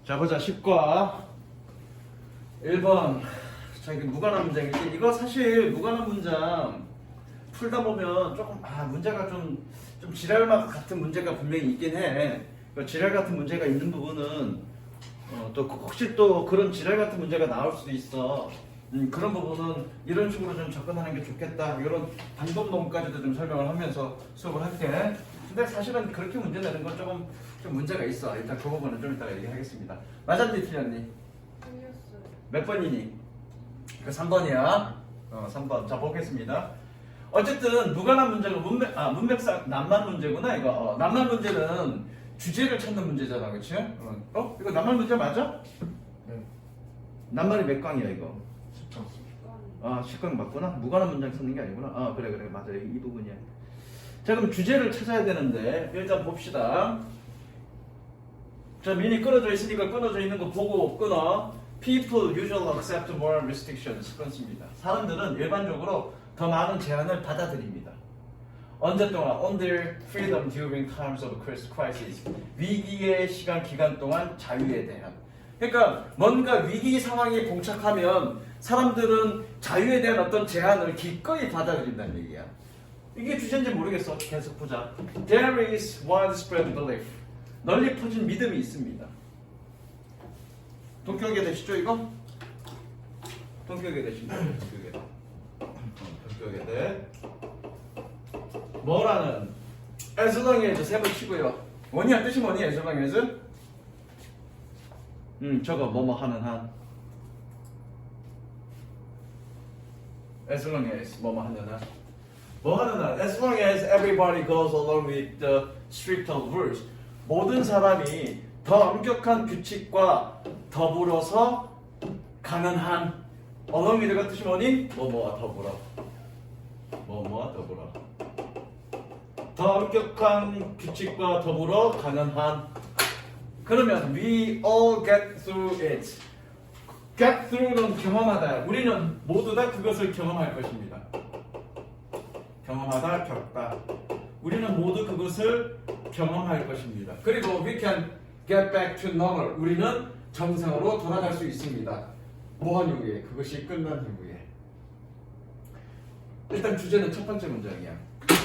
자 보자 10과 1번. 자 이게 무관한 문장인데 이거 사실 무관한 문장 풀다 보면 조금 문제가 좀 지랄맛 같은 문제가 분명히 있긴 해. 그 지랄 같은 문제가 있는 부분은 또 혹시 또 그런 지랄 같은 문제가 나올 수도 있어. 그런 부분은 이런 식으로 좀 접근하는 게 좋겠다. 이런 방법론까지도 좀 설명을 하면서 수업을 할게. 근데 사실은 그렇게 문제 내는 건 조금 좀 문제가 있어. 일단 그 부분은 좀 이따가 얘기하겠습니다. 맞았니 틀렸니? 틀렸어요. 몇 번이니? 그 3번이야. 3번. 자 보겠습니다. 어쨌든 무관한 문제가 문맥상 낱말 문제구나 이거. 낱말 문제는 주제를 찾는 문제잖아, 그렇지? 이거 낱말 문제 맞아? 네. 낱말이 몇 강이야 이거? 10강. 10강 맞구나. 무관한 문장 쓰는 게 아니구나. 그래 맞아. 이 부분이야. 자 그럼 주제를 찾아야 되는데 일단 봅시다. 자 미니 끊어져 있으니까 끊어져 있는 거 보고 끊어. People usually accept more restrictions. 끊습니다. 사람들은 일반적으로 더 많은 제한을 받아들입니다. 언제 동안? On their freedom during times of crisis. 위기의 기간 동안 자유에 대한. 그러니까 뭔가 위기 상황에 봉착하면 사람들은 자유에 대한 어떤 제한을 기꺼이 받아들인다는 얘기야. 이게 주제인지 모르겠어. 계속 보자. There is widespread belief. 널리 퍼진 믿음이 있습니다. 동격에 되시죠 이거? 동격에 되십니다. 동격에 돼. 뭐라는? as long as 세번 치고요. 원이야 뜻이 뭐니? as long as? 저거 뭐뭐 하는 한. as long as 뭐뭐 하는 한. 뭐 하는 한? as long as everybody goes along with the strict rules. 모든 사람이 더 엄격한 규칙과 더불어서 가는 한. along with가 뜻이 뭐니? 뭐뭐와 더불어. 뭐뭐와 더불어. 더 엄격한 규칙과 더불어 가는 한. 그러면 we all get through it. get through는 경험하다. 우리는 모두 다 그것을 경험할 것입니다. 경험하다, 겪다. 우리는 모두 그것을 경험할 것입니다. 그리고 we can get back to normal. 우리는 정상으로 돌아갈 수 있습니다. 뭐한 이후에? 그것이 끝난 이후에. 일단 주제는 첫 번째 문장이야.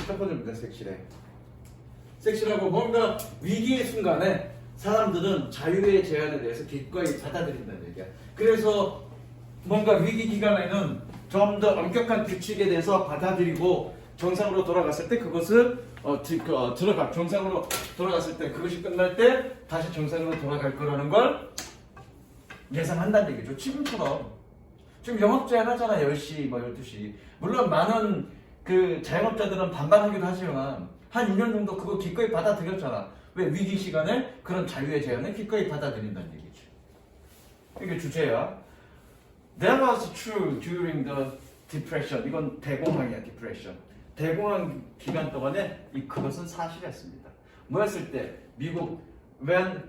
첫 번째 문장 섹시래. 섹시라고 뭔가 위기의 순간에 사람들은 자유의 제한에 대해서 기꺼이 받아들인다는 얘기야. 그래서 뭔가 위기 기간에는 좀 더 엄격한 규칙에 대해서 받아들이고 정상으로 돌아갔을 때 그것을 정상으로 돌아갔을 때 그것이 끝날 때 다시 정상으로 돌아갈 거라는 걸 예상한다는 얘기죠. 지금처럼 지금 영업 제한 하잖아. 10시, 12시. 물론 많은 그 자영업자들은 반발하기도 하지만 한 2년 정도 그거 기꺼이 받아들였잖아. 왜? 위기 시간에 그런 자유의 제한을 기꺼이 받아들인다는 얘기지. 이게 주제야. That was true during the depression. 이건 대공황이야, depression. 대공황 기간 동안에 그것은 사실이었습니다. 뭐였을 때? 미국 when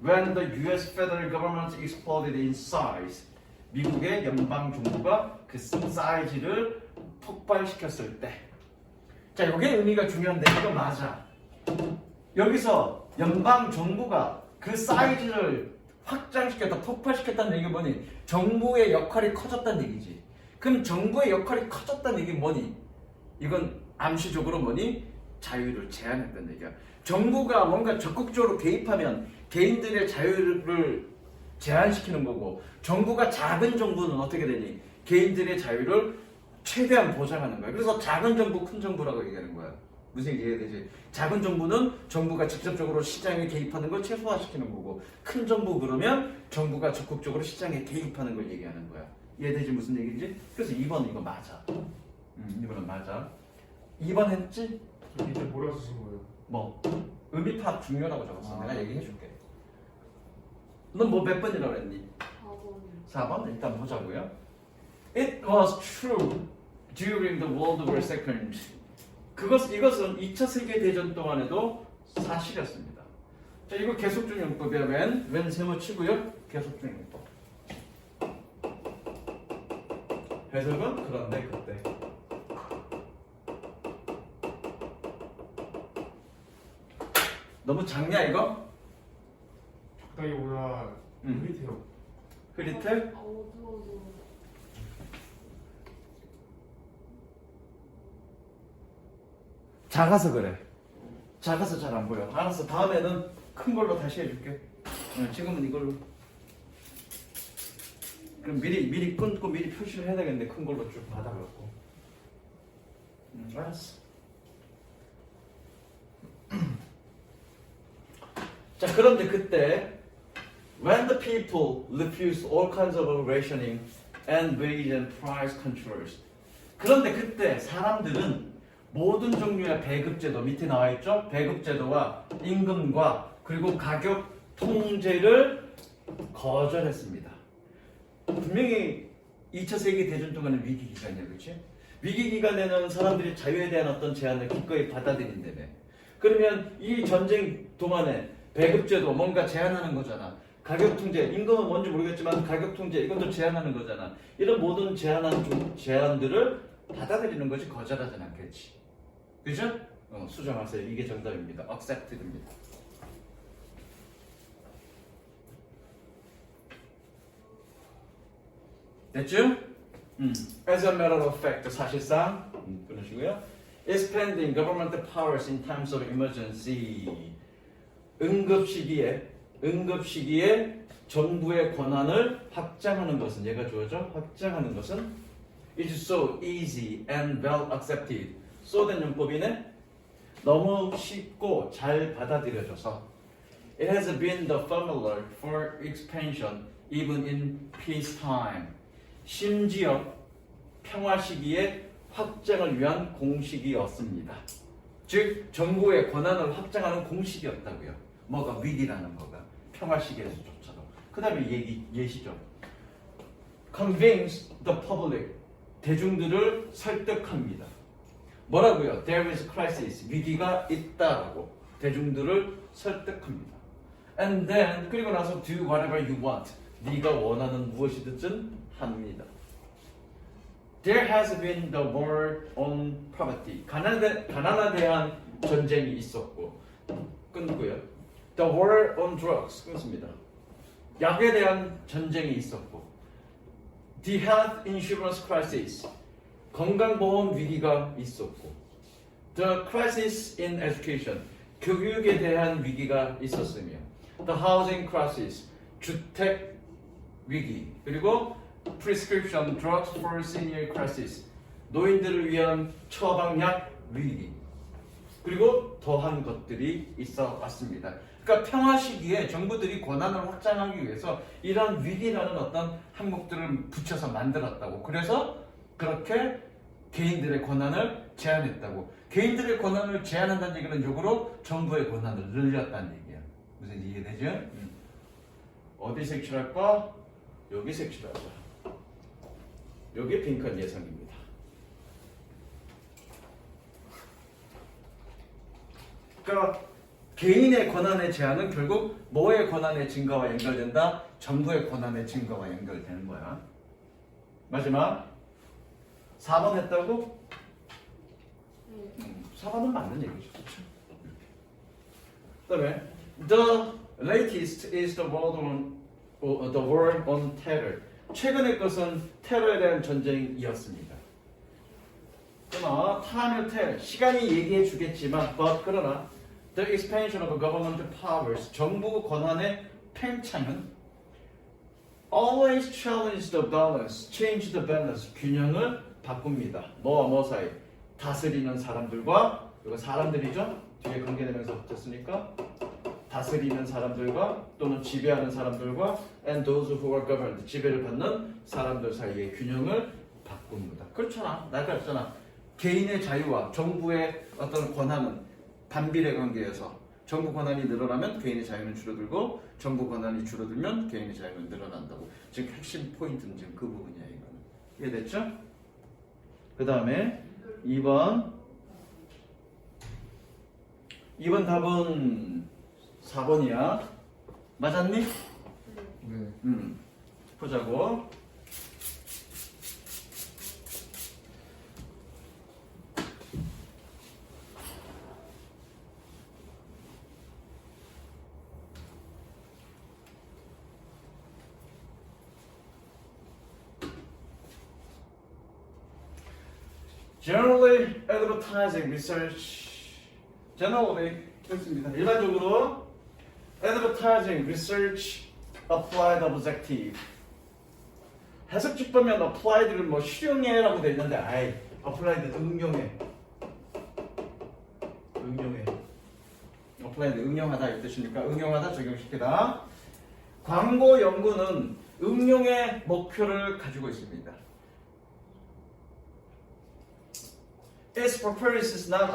when the U.S. federal government exploded in size. 미국의 연방 정부가 그 사이즈를 폭발시켰을 때. 자, 이게 의미가 중요한데 이거 맞아. 여기서 연방 정부가 그 사이즈를 확장시켰다, 폭발시켰다는 얘기가 뭐니? 정부의 역할이 커졌다는 얘기지. 그럼 정부의 역할이 커졌다는 얘기는 뭐니? 이건 암시적으로 뭐니? 자유를 제한했다는 얘기야. 정부가 뭔가 적극적으로 개입하면 개인들의 자유를 제한시키는 거고, 정부가 작은 정부는 어떻게 되니? 개인들의 자유를 최대한 보장하는 거야. 그래서 작은 정부, 큰 정부라고 얘기하는 거야. 무슨 얘기 이해되지? 작은 정부는 정부가 직접적으로 시장에 개입하는 걸 최소화시키는 거고, 큰 정부 그러면 정부가 적극적으로 시장에 개입하는 걸 얘기하는 거야. 이해되지? 무슨 얘기인지? 그래서 2번 이거 맞아. 2번은 맞아. 2번 했지? 저 밑에 뭐라고 쓰신 거예요? 뭐? 의미 파악 중요하다고 적었어. 내가 얘기해줄게. 넌 뭐 몇 번이라고 그랬니? 4번이요. 4번? 일단 보자고요. It was true during the World War II. 이것은 2차 세계대전 동안에도 사실이었습니다. 자, 이거 계속중 용법이야. when 세모 치고요. 계속중 용법. 해석은 그런데 그때. 너무 작냐 이거? 작다기보다 흐릿해요. 흐릿해? 어두워서. 작아서 그래. 작아서 잘 안 보여. 알았어. 다음에는 큰 걸로 다시 해줄게. 지금은 이걸로. 그럼 미리 끊고 미리 표시를 해야 되겠는데 큰 걸로 쭉 받아갖고. 알았어. 자, 그런데 그때 when the people refuse all kinds of rationing and wage and price controls. 그런데 그때 사람들은 모든 종류의 배급제도 밑에 나와 있죠? 배급제도와 임금과 그리고 가격 통제를 거절했습니다. 분명히 2차 세계 대전 동안의 위기 기간이야, 그렇지? 위기 기간에는 사람들이 자유에 대한 어떤 제한을 기꺼이 받아들인다며. 그러면 이 전쟁 동안에 배급제도 뭔가 제한하는 거잖아. 가격 통제, 임금은 뭔지 모르겠지만 가격 통제 이것도 제한하는 거잖아. 이런 모든 제한들을 받아들이는 것이 거절하진 않겠지. 그죠? 수정하세요. 이게 정답입니다. accepted입니다. 됐죠? As a matter of fact, 사실상 끊으시고요. Expanding government powers in times of emergency. 응급 시기에 정부의 권한을 확장하는 것은 얘가 주어져. 확장하는 것은 is so easy and well accepted. so된 용법이네. 너무 쉽고 잘 받아들여져서 it has been the formula for expansion even in peacetime. 심지어 평화 시기에 확장을 위한 공식이었습니다. 즉 정부의 권한을 확장하는 공식이었다고요. 뭐가 위기라는 거가 평화 시기에서조차도. 그 다음에 예시죠. Convince the public. 대중들을 설득합니다. 뭐라고요? There is crisis. 위기가 있다라고 대중들을 설득합니다. And then 그리고 나서 do whatever you want. 네가 원하는 무엇이든 합니다. There has been the war on poverty. 가난에 대한 전쟁이 있었고 끊고요. The war on drugs 끊습니다. 약에 대한 전쟁이 있었고 The health insurance crisis. 건강보험 위기가 있었고 The crisis in education. 교육에 대한 위기가 있었으며 The housing crisis. 주택 위기. 그리고 prescription drugs for senior crisis. 노인들을 위한 처방약 위기. 그리고 더한 것들이 있어 왔습니다. 그러니까 평화 시기에 정부들이 권한을 확장하기 위해서 이런 위기라는 어떤 항목들을 붙여서 만들었다고. 그래서 그렇게 개인들의 권한을 제한했다고. 개인들의 권한을 제한한다는 얘기는 역으로 정부의 권한을 늘렸다는 얘기야. 무슨 이해되죠? 어디 색칠할까? 여기 색칠하자. 여기 빈칸 예상입니다. 그러니까 개인의 권한의 제한은 결국 뭐의 권한의 증가와 연결된다? 정부의 권한의 증가와 연결되는 거야. 마지막 4번 했다고? 4번은 맞는 얘기죠. 그 다음에 The latest is the war on terror. 최근의 것은 테러에 대한 전쟁이었습니다. 그러나 time will tell. 시간이 얘기해 주겠지만 그러나 The expansion of government powers. 정부 권한의 팽창은 always challenge the balance, change the balance. 균형을 바꿉니다. 뭐와 뭐 사이? 다스리는 사람들과 이거 사람들이죠? 뒤에 관계대명사 붙였으니까 다스리는 사람들과 또는 지배하는 사람들과 and those who are governed. 지배를 받는 사람들 사이의 균형을 바꿉니다. 그렇잖아. 나 그랬잖아. 개인의 자유와 정부의 어떤 권한은 반비례 관계에서 정부 권한이 늘어나면 개인의 자유는 줄어들고 정부 권한이 줄어들면 개인의 자유는 늘어난다고. 지금 핵심 포인트는 지금 그 부분이야. 이거는 이해됐죠? 그 다음에 2번 답은 4번이야. 맞았니? 네. 보자고. Generally, advertising research. Generally, 그렇습니다. 일반적으로 advertising research applied objective. 해석집 보면 applied를 뭐 실용해라고 돼 있는데, 아이, applied 응용해. applied 응용하다 이 뜻이니까 응용하다 적용시키다. 광고 연구는 응용의 목표를 가지고 있습니다. Its purpose is not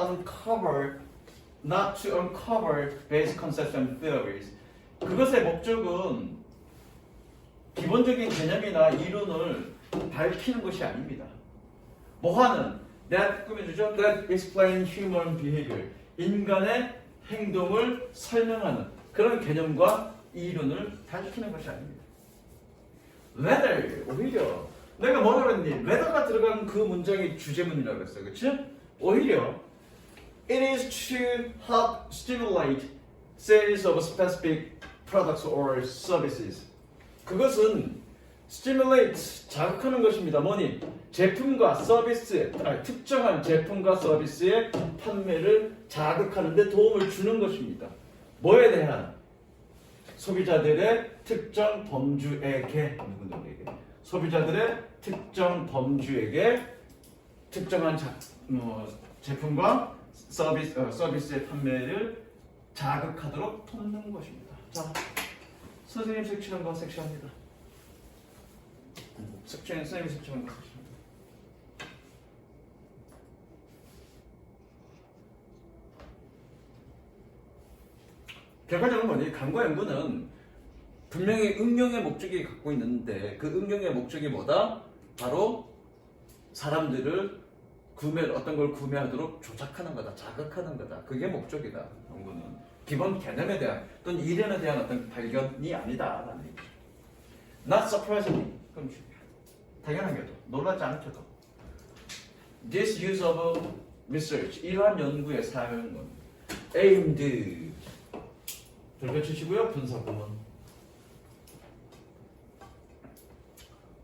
to uncover basic concepts and theories. 그것의 목적은 기본적인 개념이나 이론을 밝히는 것이 아닙니다. 뭐하는? That 꾸며주죠. That explain human behavior. 인간의 행동을 설명하는 그런 개념과 이론을 밝히는 것이 아닙니다. Rather, 오히려 내가 뭐라 그랬니? Rather가 들어간 그 문장이 주제문이라고 했어요. 그치? 오히려 It is to help stimulate sales of specific products or services. 그것은 stimulate, 자극하는 것입니다. 뭐니? 제품과 서비스, 특정한 제품과 서비스의 판매를 자극하는 데 도움을 주는 것입니다. 뭐에 대한? 소비자들의 특정 범주에게, 누구에게? 소비자들의 특정 범주에게 특정한 제품과 서비스의 판매를 자극하도록 돕는 것입니다. 자, 선생님 색칠한 거 섹시합니다. 선생님이 색칠한 거 섹시합니다. 결과적으로 뭐니? 광고 연구는 분명히 응용의 목적이 갖고 있는데 그 응용의 목적이 뭐다? 바로 사람들을 어떤 걸 구매하도록 조작하는 거다, 자극하는 거다. 그게 목적이다. 연구는 기본 개념에 대한 또는 이론에 대한 어떤 발견이 아니다라는 얘기죠. Not surprisingly, 그럼 당연하게도 놀라지 않게도 this use of research, 이러한 연구의 사용은 aimed, 돌려주시고요. 분사구문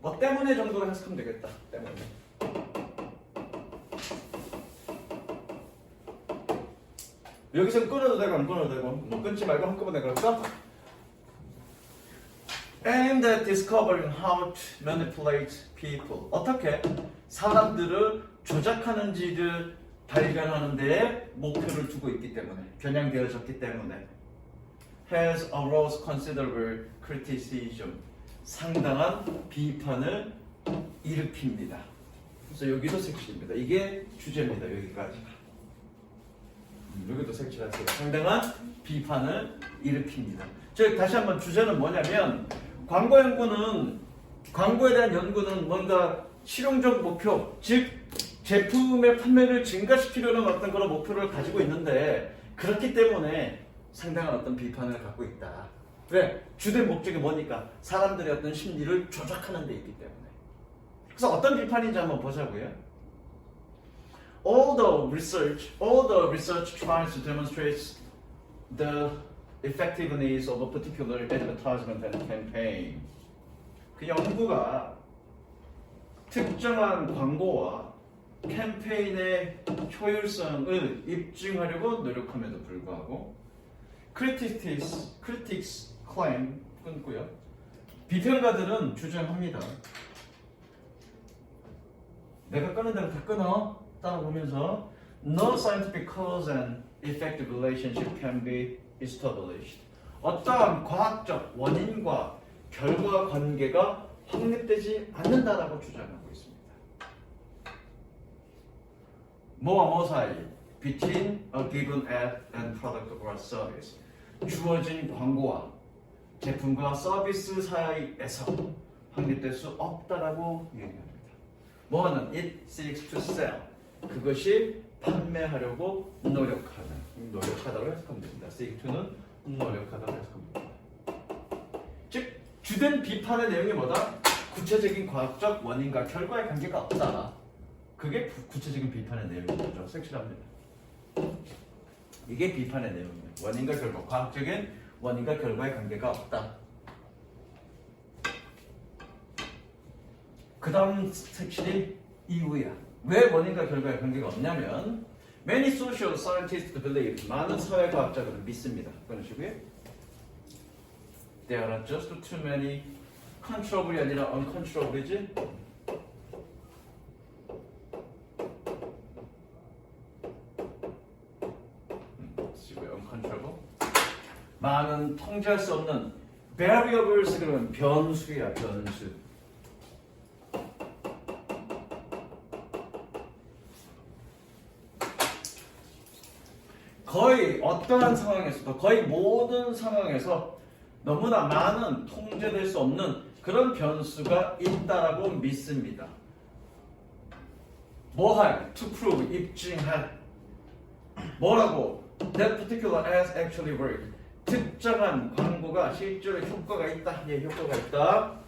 뭐 때문에 정도로 해석하면 되겠다. 때문에. 여기서 끊어도 되고 안 끊어도 되고 뭐 끊지 말고 한꺼번에 그럴까? Aimed at discovering how to manipulate people. 어떻게 사람들을 조작하는지를 발견하는 데에 목표를 두고 있기 때문에 겨냥되어졌기 때문에 has aroused considerable criticism. 상당한 비판을 일으킵니다. 그래서 여기도 색칠입니다. 이게 주제입니다. 여기까지가. 여기도 색칠하세요. 상당한 비판을 일으킵니다. 즉 다시 한번 주제는 뭐냐면 광고 연구는 광고에 대한 연구는 뭔가 실용적 목표, 즉 제품의 판매를 증가시키려는 어떤 그런 목표를 가지고 있는데 그렇기 때문에 상당한 어떤 비판을 갖고 있다. 왜? 주된 목적이 뭐니까? 사람들의 어떤 심리를 조작하는 데 있기 때문에. 그래서 어떤 비판인지 한번 보자고요. All the research tries to demonstrate the effectiveness of a particular advertisement and campaign. 그 연구가 특정한 광고와 캠페인의 효율성을 입증하려고 노력함에도 불구하고 critics claim 끊고요. 비평가들은 주장합니다. 내가 끊은 대로 다 끊어. 따라보면서 No scientific cause and effective relationship can be established. 어떠한 과학적 원인과 결과 관계가 확립되지 않는다라고 주장하고 있습니다. 뭐와 뭐 사이? Between a given ad and product or service. 주어진 광고와 제품과 서비스 사이에서 확립될 수 없다라고 얘기합니다. 뭐는 it seeks to sell. 그것이 판매하려고 노력하다고 해석하면 됩니다. seek to는 노력하다고 해석하면 됩니다. 즉 주된 비판의 내용이 뭐다? 구체적인 과학적 원인과 결과의 관계가 없다. 그게 구체적인 비판의 내용인 거죠. 색칠합니다. 이게 비판의 내용이에요. 원인과 결과, 과학적인 원인과 결과의 관계가 없다. 그 다음 색칠이 이유야. 왜 원인과 결과의 관계가 없냐면 many social scientists believe 많은 사회과학자들은 믿습니다. 끊으시고요. There are just too many controllable이 아니라 uncontrollable이지? uncontrollable. 많은 통제할 수 없는 variables 그러면 변수야 변수. 거의 어떠한 상황에서도 거의 모든 상황에서 너무나 많은 통제될 수 없는 그런 변수가 있다라고 믿습니다. 뭐할? To prove, 입증할. 뭐라고? That particular ads actually work. 특정한 광고가 실제로 효과가 있다. 예, 효과가 있다.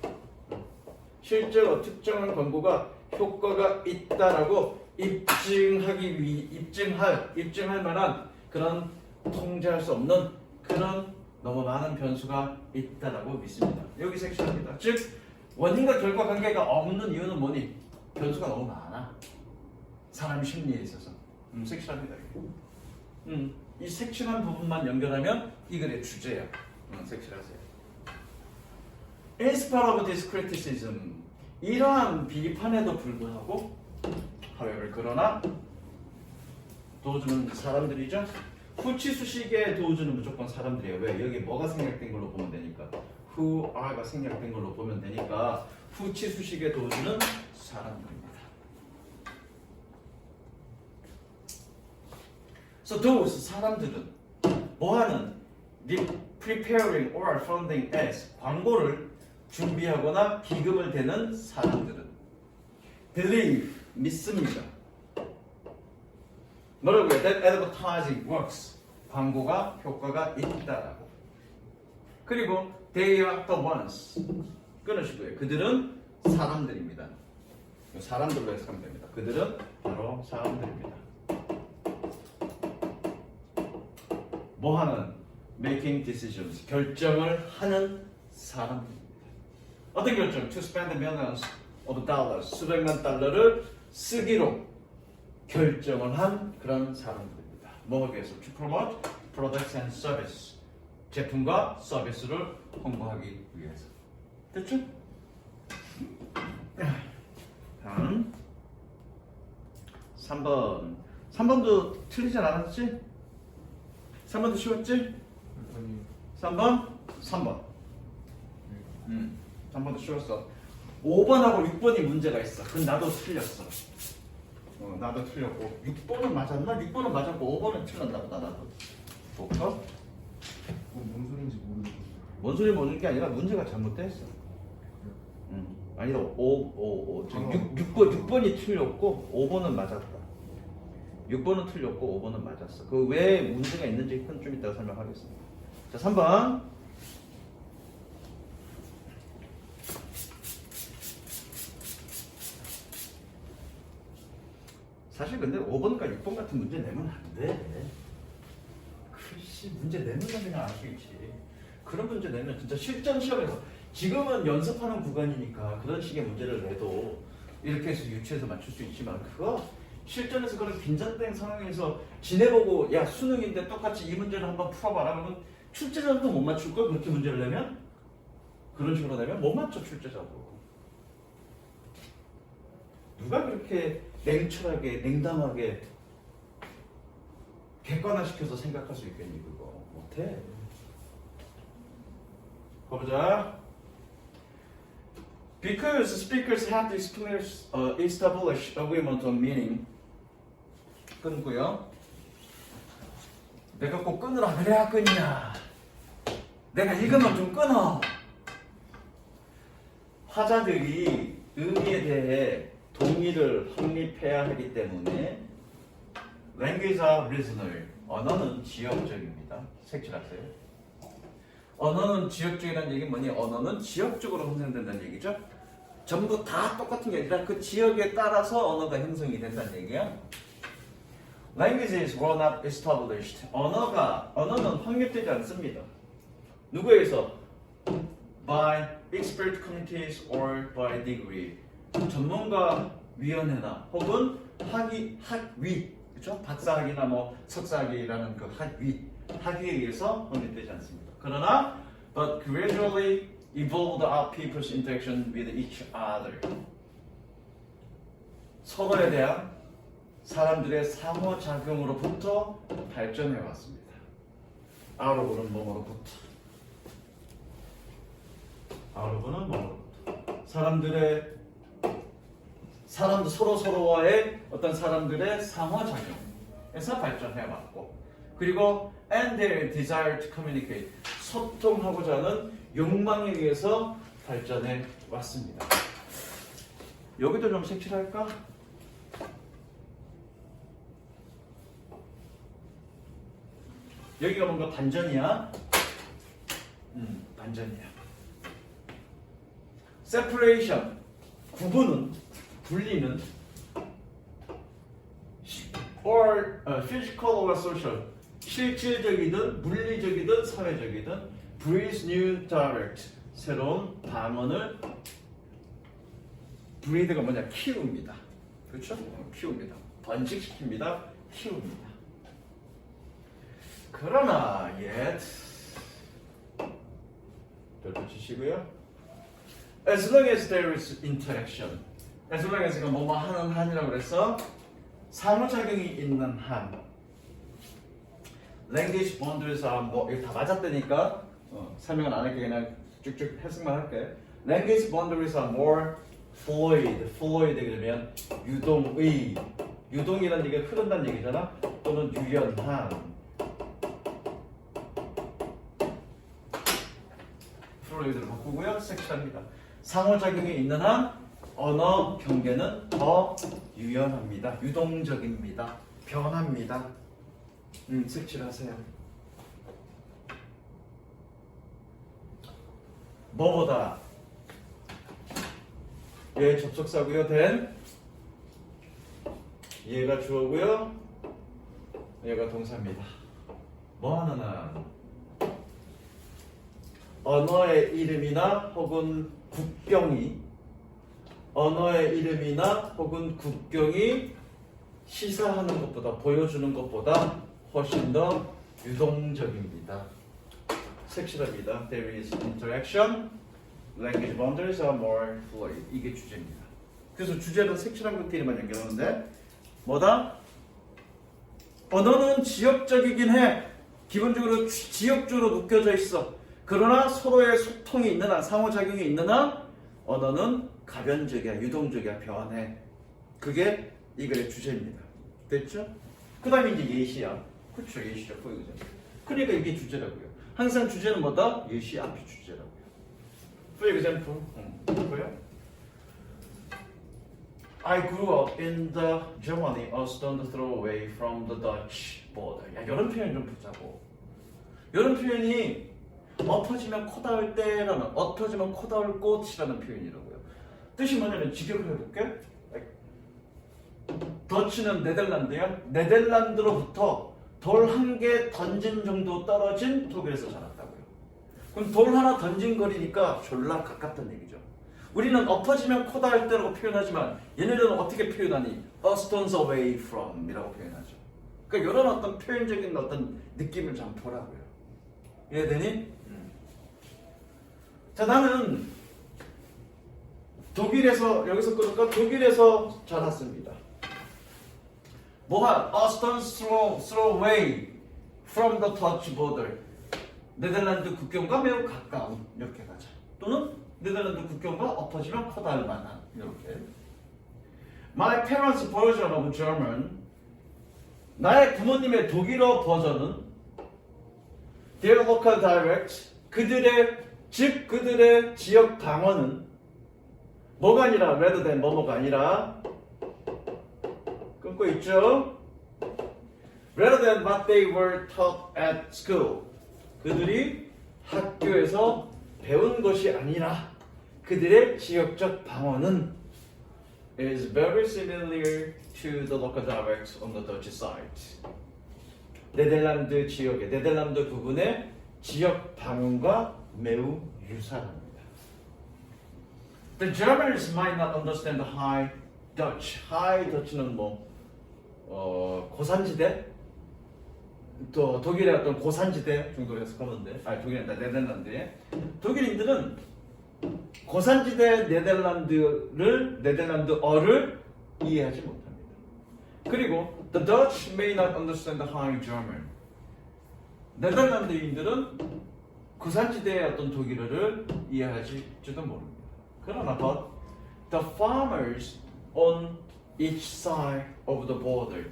실제로 특정한 광고가 효과가 있다라고 입증할 만한 그런 통제할 수 없는 그런 너무 많은 변수가 있다라고 믿습니다. 여기 섹션입니다. 즉 원인과 결과 관계가 없는 이유는 뭐니? 변수가 너무 많아. 사람 심리에 있어서. 섹션입니다. 이 섹션한 부분만 연결하면 이 글의 주제야. 섹션하세요. In spite of this criticism, 이러한 비판에도 불구하고, however, 그러나 도우주는 사람들이죠. 후치수식의 도우주는 무조건 사람들이에요. 왜? 여기 뭐가 생략된 걸로 보면 되니까. who are가 생략된 걸로 보면 되니까 후치수식의 도우주는 사람들입니다. So those 사람들은 뭐하는 preparing or funding ads 광고를 준비하거나 기금을 대는 사람들은 believe 믿습니다. 뭐라고요? That advertising works. 광고가 효과가 있다라고. 그리고 they are the ones. 끊으시고요. 그들은 사람들입니다. 사람들로 해석하면 됩니다. 그들은 바로 사람들입니다. 뭐하는? Making decisions. 결정을 하는 사람들입니다. 어떤 결정? To spend millions of dollars. 수백만 달러를 쓰기로 결정을 한 그런 사람들입니다. 뭐 하기 위해서? To promote products and service. 제품과 서비스를 홍보하기 위해서. 됐죠? 다음 3번. 3번도 틀리진 않았지? 3번도 쉬웠지? 아니 3번? 3번. 3번도 쉬웠어. 5번하고 6번이 문제가 있어. 그건 나도 틀렸어. 나도 틀렸고 6번은 맞았나? 6번은 맞았고 5번은 틀렸나 보다 나도. 볼까? 뭔 소리인지 모르겠어요. 뭔 소리 모르는 게 아니라 문제가 잘못됐어. 아니다. 6번이 틀렸고 5번은 맞았다. 6번은 틀렸고 5번은 맞았어. 그 왜 문제가 있는지 그건 좀 이따가 설명하겠습니다. 자, 3번. 사실 근데 5번과 6번 같은 문제 내면 안 돼. 글씨 문제 내면 그냥 아시겠지. 그런 문제 내면 진짜 실전 시험에서 지금은 연습하는 구간이니까 그런 식의 문제를 내도 이렇게 해서 유추해서 맞출 수 있지만 그거 실전에서 그런 긴장된 상황에서 지내보고 야 수능인데 똑같이 이 문제를 한번 풀어봐라 그러면 출제자도 못 맞출걸 그렇게 문제를 내면 그런 식으로 내면 못 맞춰 출제자도. 누가 그렇게 냉철하게 냉담하게 객관화시켜서 생각할 수 있겠니 그거 못해. 가보자. Because speakers have to establish agreement on meaning. 끊고요. 내가 꼭 끊으라 그래야 끊냐. 내가 읽으면 좀 끊어. 화자들이 의미에 대해 동의를 확립해야 하기 때문에 language are regional. 언어는 지역적입니다. 색칠하세요. 언어는 지역적이라는 얘기는 뭐니? 언어는 지역적으로 형성된다는 얘기죠. 전부 다 똑같은 게 아니라 그 지역에 따라서 언어가 형성이 된다는 얘기야. Languages were not established. 언어는 확립되지 않습니다. 누구에 의해서? By expert communities or by degree. 전문가 위원회나 혹은 학위, 그렇죠? 박사학위나 뭐 석사학위라는 그 학위에 의해서 확립되지 않습니다. 그러나 but gradually evolved our people's interaction with each other. 서로에 대한 사람들의 상호작용으로부터 발전해 왔습니다. 아우로브는 뭐뭐로부터. 아우로브는 뭐뭐로부터. 사람들 서로와의 어떤 사람들의 상호작용에서 발전해 왔고, 그리고 and their desire to communicate, 소통하고자 하는 욕망에 의해서 발전해 왔습니다. 여기도 좀 색칠할까? 여기가 뭔가 반전이야? 반전이야. separation, 분리는 or physical or social, 실질적이든 물리적이든 사회적이든 breathe new direct, 새로운 방언을 breathe가 뭐냐? 키웁니다. 그렇죠? 키웁니다. 번식시킵니다. 키웁니다. 그러나 yet 별표 치시고요. As long as there is interaction, as long as가 뭐뭐 하는 한이라고 그래서 상호작용이 있는 한, language boundaries are 뭐 이거 다 맞았다니까 설명은 안 할게. 그냥 쭉쭉 해석만 할게. Language boundaries are more fluid 그러면 유동이라는 얘기가 흐른다는 얘기잖아. 또는 유연한. 플루이드를 바꾸고요. 섹시합니다. 상호작용이 있는 한 언어 경계는 더 유연합니다. 유동적입니다. 변합니다. 색칠하세요. 뭐보다 얘 접속사고요. 된 얘가 주어고요. 얘가 동사입니다. 뭐하는 한 언어의 이름이나 혹은 국경이 시사하는 것보다, 보여주는 것보다 훨씬 더 유동적입니다. 색칠합니다. There is interaction, language boundaries are more fluid. 이게 주제입니다. 그래서 주제는 색칠한 것들만 연결하는데 뭐다? 언어는 지역적이긴 해. 기본적으로 지역적으로 묶여져 있어. 그러나 서로의 소통이 있는 한, 상호작용이 있는 한 언어는 가변적이야, 유동적이야, 변해. 그게 이 글의 주제입니다. 됐죠? 그 다음에 이제 예시야. 그렇죠, 예시죠. 그러니까 이게 주제라고요. 항상 주제는 뭐다? 예시 앞이 주제라고요. For example, 뭐야? I grew up in the Germany, a stone's throw away from the Dutch border. 야, 이런 표현 좀 보자고. 이런 표현이 엎어지면 코 닿을 때라는, 엎어지면 코 닿을 꽃이라는 표현이라고요. 뜻이 뭐냐면 직역을 해볼게. 더치는 네덜란드야. 네덜란드로부터 돌 한 개 던진 정도 떨어진 독일에서 자랐다고요. 그럼 돌 하나 던진 거리니까 졸라 가깝다는 얘기죠. 우리는 엎어지면 코 닿을 때라고 표현하지만 얘네들은 어떻게 표현하니? A stone's away from 이라고 표현하죠. 그러니까 이런 어떤 표현적인 어떤 느낌을 좀 보라고요. 이해되니? 자, 나는 여기서 끊을까? 독일에서 자랐습니다. 뭐가? A stone's throw away from the Dutch border. 네덜란드 국경과 매우 가까운, 이렇게 가자. 또는 네덜란드 국경과 엎어지면 커닿을 만한, 이렇게. My parents' version of German. 나의 부모님의 독일어 버전은 their local dialect. 그들의 지역 방언은 뭐가 아니라 rather than 뭐뭐가 아니라 끊고 있죠. Rather than what they were taught at school. 그들이 학교에서 배운 것이 아니라 그들의 지역적 방언은 is very similar to the local dialects on the Dutch side. 네덜란드 지역의, 네덜란드 부분의 지역 방언과 매우 유사합니다. The Germans might not understand the high Dutch, High Dutch는 뭐 고산지대, 또 독일의 어떤 고산지대 정도로 해석하면 돼. 아니 독일이 아니라 네덜란드에 독일인들은 고산지대 네덜란드어를 이해하지 못합니다. 그리고 The Dutch may not understand the High German. 네덜란드인들은 고산지대의 어떤 독일어를 이해하지도 모릅니다. 그러나 but the farmers on each side of the border,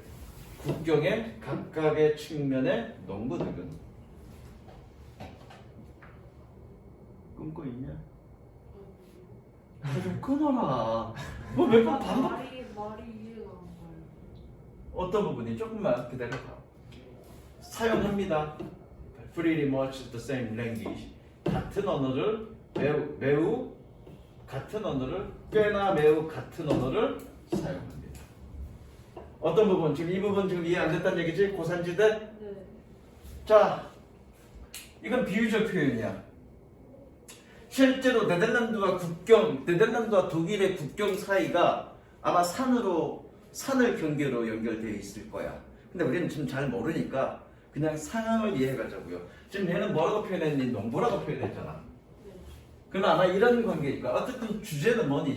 국경의 각각의 측면의 농부들은 끊고 있냐? 좀 끊어라. 뭐 몇 번 반복. 말이 이해가 안 가요. 어떤 부분이 조금만 기다려봐. 사용합니다. Pretty much the same language. 같은 언어를 매우 같은 언어를 꽤나 매우 같은 언어를 사용합니다. 어떤 부분? 지금 이 부분 지금 이해 안 됐다는 얘기지? 고산지대? 네. 자, 이건 비유적 표현이야. 실제로 네덜란드와 독일의 국경 사이가 아마 산을 경계로 연결되어 있을 거야. 근데 우리는 지금 잘 모르니까 그냥 상황을 이해해가자고요. 지금 얘는 뭐라고 표현했니? 농부라고 표현했잖아. 네. 그러나 아마 이런 관계니까 어쨌든 주제는 뭐니?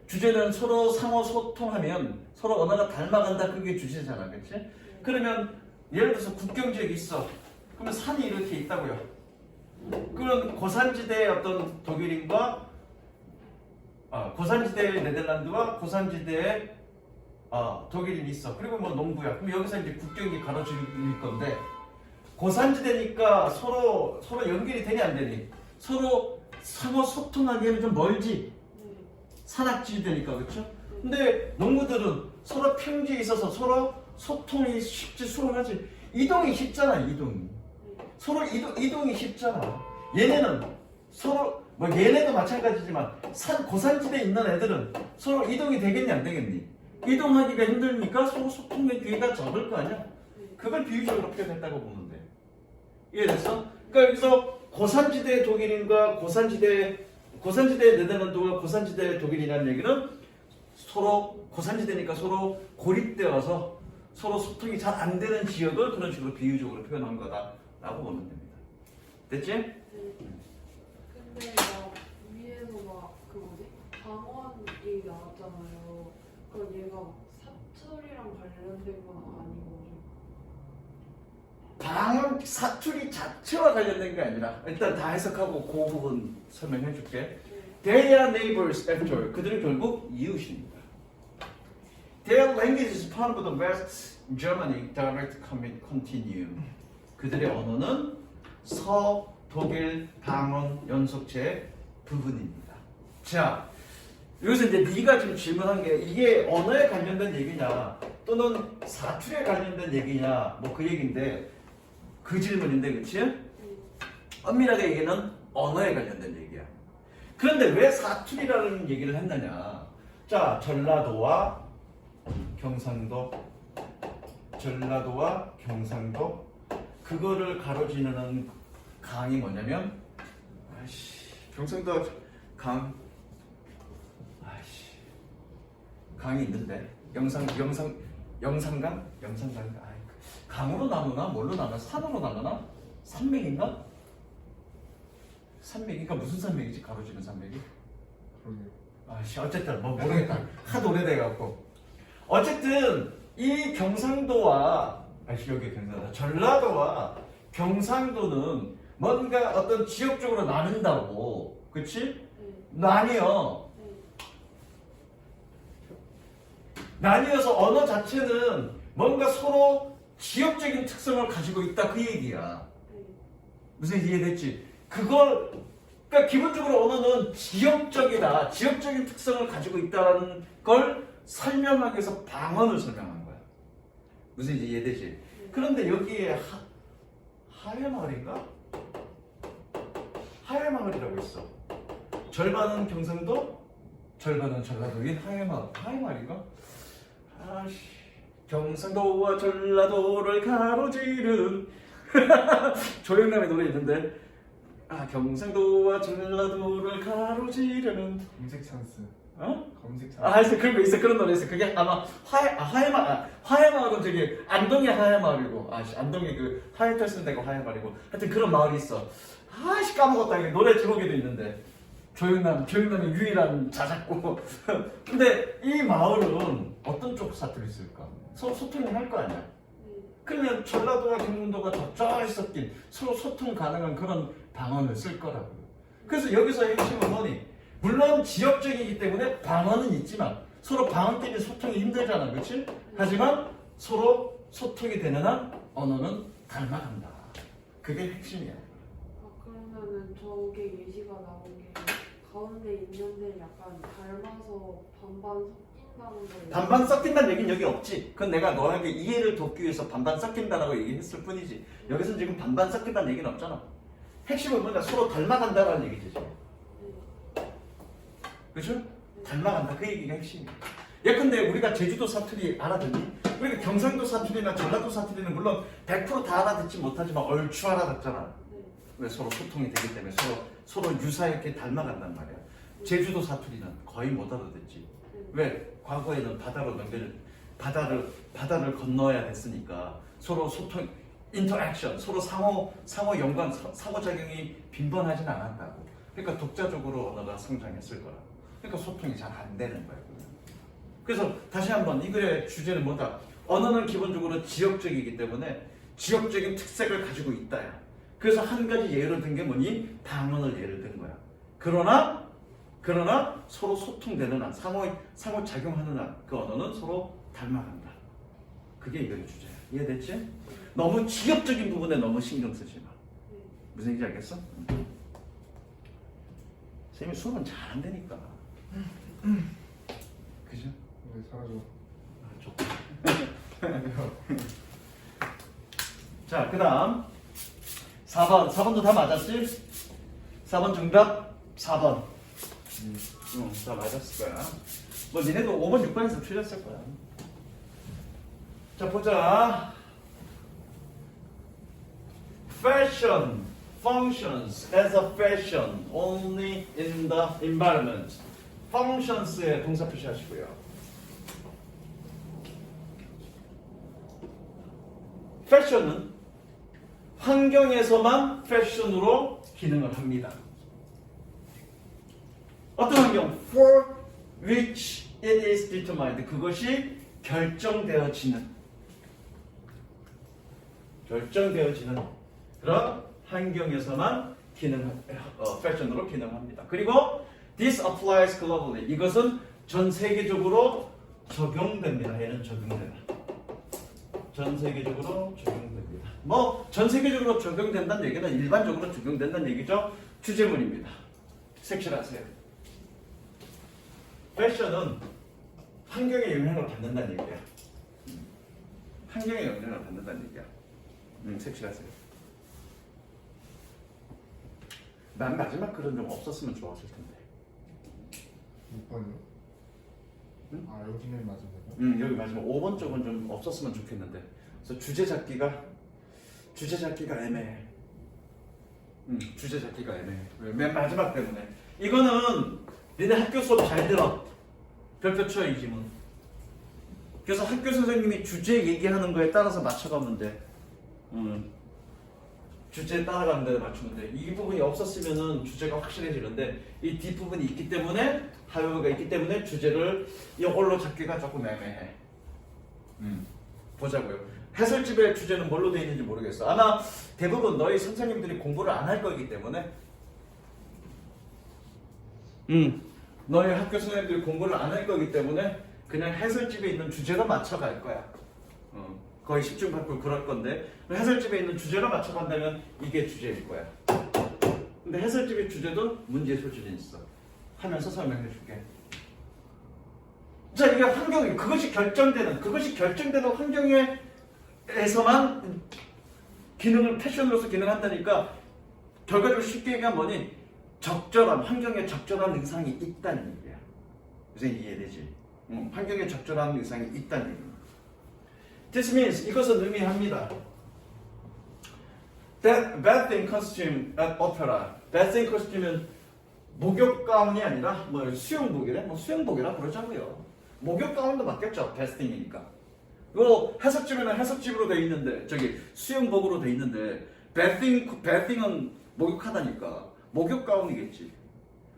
주제는 서로 상호 소통하면 서로 언어가 닮아간다. 그게 주제잖아, 그렇지? 그러면 예를 들어서 국경 지역이 있어. 그러면 산이 이렇게 있다고요. 그런 고산지대의 어떤 독일인과 고산지대의 네덜란드와 고산지대의 독일인이 있어. 그리고 뭐 농부야. 그럼 여기서 이제 국경이 가로질 건데 고산지대니까 서로 연결이 되니 안 되니? 서로 상호 소통하기에는 좀 멀지. 네. 산악지대니까 그렇죠? 근데 농부들은 서로 평지에 있어서 서로 소통이 쉽지 수월하지. 이동이 쉽잖아. 이동이. 서로 이동이 쉽잖아. 얘네는 서로 뭐 얘네도 마찬가지지만 고산지대에 있는 애들은 서로 이동이 되겠니 안 되겠니? 이동하기가 힘드니까 서로 소통의 기회가 적을 거 아니야? 그걸 비유적으로 표현했다고 보면 돼. 이해됐어? 그러니까 여기서 고산지대의 독일인과 고산지대의 네덜란드와 고산지대의 독일이라는 얘기는 서로 고산지대니까 서로 고립되어서 서로 소통이 잘 안 되는 지역을 그런 식으로 비유적으로 표현한 거다라고 보면 됩니다. 됐지? 네. 근데 막 위에서 막 그 뭐지? 방언 얘기 나왔잖아요. 그럼 얘가 막 사투리랑 관련된 건 아닌 거죠? 방언 사투리 자체와 관련된 게 아니라 일단 다 해석하고 그 부분 설명해 줄게. They are neighbors after. 그들은 결국 이웃입니다. Their language is part of the West Germany direct continuum. 그들의 언어는 서독일 방언 연속체의 부분입니다. 자, 여기서 이제 네가 지금 질문한 게 이게 언어에 관련된 얘기냐 또는 사투리에 관련된 얘기냐 뭐 그 얘기인데 그 질문인데 그치? 엄밀하게 얘기는 언어에 관련된 얘기야. 그런데 왜 사투리라는 얘기를 했느냐? 자, 전라도와 경상도 그거를 가로지르는 강이 뭐냐면 경상도 강이 있는데 영산강? 강으로 나누나? 뭘로 나누나? 산으로 나누나? 산맥인가? 산맥이니까 무슨 산맥이지? 가로지르는 산맥이? 어쨌든 뭐 모르겠다. 하도 오래돼갖고 어쨌든 이 경상도와 전라도와 경상도는 뭔가 어떤 지역적으로 나눈다고, 그치? 나뉘어. 나뉘어서 언어 자체는 뭔가 서로 지역적인 특성을 가지고 있다 그 얘기야. 무슨 이해됐지? 그러니까 기본적으로 언어는 지역적이다, 지역적인 특성을 가지고 있다는 걸 설명하기 위해서 방언을 설명한 거야. 무슨 이해되지? 그런데 여기에 하회마을인가? 하회마을이라고 있어. 절반은 경상도, 절반은 전라도인 하회마을인가? 경상도와 전라도를 가로지른 조영남의 노래 있는데 경상도와 전라도를 가로지르는 검색 찬스. 어? 검색창. 있어. 그런 거 있어. 그런 노래 있어. 그게 아마 화해마을은 저기 안동의 화해마을이고, 안동의 그 화해철선대고 화해마을이고, 하여튼 그런 마을이 있어. 까먹었다. 이게 노래 제목에도 있는데. 조영남의 유일한 자작고. 근데 이 마을은 어떤 쪽 사투리 쓸까? 서로 소통을 할 거 아니야. 그러면 전라도와 경상도가 적절히 섞인 서로 소통 가능한 그런 방언을 쓸 거라고요. 그래서 여기서 핵심은 뭐니? 물론 지역적이기 때문에 방언은 있지만 서로 방언끼리 소통이 힘들잖아, 그렇지? 하지만 서로 소통이 되는 한 언어는 닮아간다. 그게 핵심이야. 그러면은 저게 예시가 나온 게 가운데 있는데 약간 닮아서 반반 섞인다는 거예요. 반반 섞인다는 얘기는 여기 없지. 그건 내가 너에게 이해를 돕기 위해서 반반 섞인다라고 얘기했을 뿐이지. 여기서는 지금 반반 섞인다는 얘기는 없잖아. 핵심은 뭐냐? 서로 닮아간다라는 얘기지. 그죠? 닮아간다. 그 얘기가 핵심이야. 예컨대 우리가 제주도 사투리 알아듣니? 우리가 경상도 사투리나 전라도 사투리는 물론 100% 다 알아듣지 못하지만 얼추 알아듣잖아. 왜? 서로 소통이 되기 때문에 서로 유사하게 닮아간단 말이야. 제주도 사투리는 거의 못 알아듣지. 왜? 과거에는 바다를 건너야 됐으니까 서로 소통, 인터액션, 서로 상호 연관, 상호작용이 빈번하진 않았다고. 그러니까 독자적으로 언어가 성장했을 거라. 그러니까 소통이 잘 안 되는 거예요. 그래서 다시 한번 이 글의 주제는 뭐다? 언어는 기본적으로 지역적이기 때문에 지역적인 특색을 가지고 있다야. 그래서 한 가지 예를 든 게 뭐니? 방언을 예를 든 거야. 그러나 서로 소통되는 한, 상호작용하는 한 그 언어는 서로 닮아간다. 그게 이 글의 주제야. 이해됐지? 너무 지역적인 부분에 너무 신경 쓰지 마. 무슨 얘기인지 알겠어? 선생님이 수업은 잘 안 되니까. 그죠? 왜 사라져? 자, 그 다음 4번도 다 맞았지? 4번 정답 4번. 다 맞았을 거야. 뭐 니네도 5번, 6번에서 틀렸을 거야. 자, 보자. Fashion functions as a fashion only in the environment. functions에 동사 표시하시고요. fashion은 환경에서만 패션으로 기능을 합니다. 어떤 환경? For which it is determined. 그것이 결정되어지는 그런 환경에서만 패션으로 기능합니다. 그리고 this applies globally. 이것은 전 세계적으로 적용됩니다. 얘는 적용된다. 전 세계적으로 적용됩니다. 뭐 전 세계적으로 적용된다는 얘기는 일반적으로 적용된다는 얘기죠. 주제문입니다. 색칠하세요. 패션은 환경의 영향을 받는다는 얘기야. 환경의 영향을 받는다는 얘기야. 색칠하세요. 난 마지막 글은 좀 없었으면 좋았을 텐데. 6번이요? 응? 아 여기는 맞은 거죠? 여기 마지막 5번 쪽은 좀 없었으면 좋겠는데. 그래서 주제 잡기가 애매해. 주제 잡기가 애매해. 왜? 맨 마지막 때문에. 이거는 니네 학교 수업 잘 들어. 별표 쳐 이 지문. 그래서 학교 선생님이 주제 얘기하는 거에 따라서 맞춰가면 돼. 주제에 따라가는 데 맞추면 돼. 이 부분이 없었으면은 주제가 확실해지는데 이 뒷부분이 있기 때문에 하요가 있기 때문에 주제를 이걸로 잡기가 조금 애매해. 보자고요. 해설집의 주제는 뭘로 되어 있는지 모르겠어. 아마 대부분 너희 선생님들이 공부를 안 할 거기 때문에 너희 학교 선생님들이 공부를 안 할 거기 때문에 그냥 해설집에 있는 주제로 맞춰갈 거야. 거의 10중 8구 그럴 건데 해설집에 있는 주제로 맞춰간다면 이게 주제일 거야. 근데 해설집의 주제도 문제 소진이 있어. 하면서 설명해 줄게. 자, 이게 환경이 그것이 결정되는 환경에서만 기능을 패션으로서 기능한다니까 결과적으로 쉽게 얘기하면 뭐니? 적절한 환경에 적절한 의상이 있다는 얘기야. 선생님 이해되지? 환경에 적절한 의상이 있다는 얘기야. This means 이것은 의미합니다. That bathing costume at opera. bathing costume은 목욕 가운이 아니라 뭐 수영복이래? 뭐 수영복이라 그러자고요. 목욕 가운도 맞겠죠. 베스팅이니까. 이거 해석집에는 해석집으로 돼 있는데 저기 수영복으로 돼 있는데 베스팅은 목욕하다니까 목욕 가운이겠지.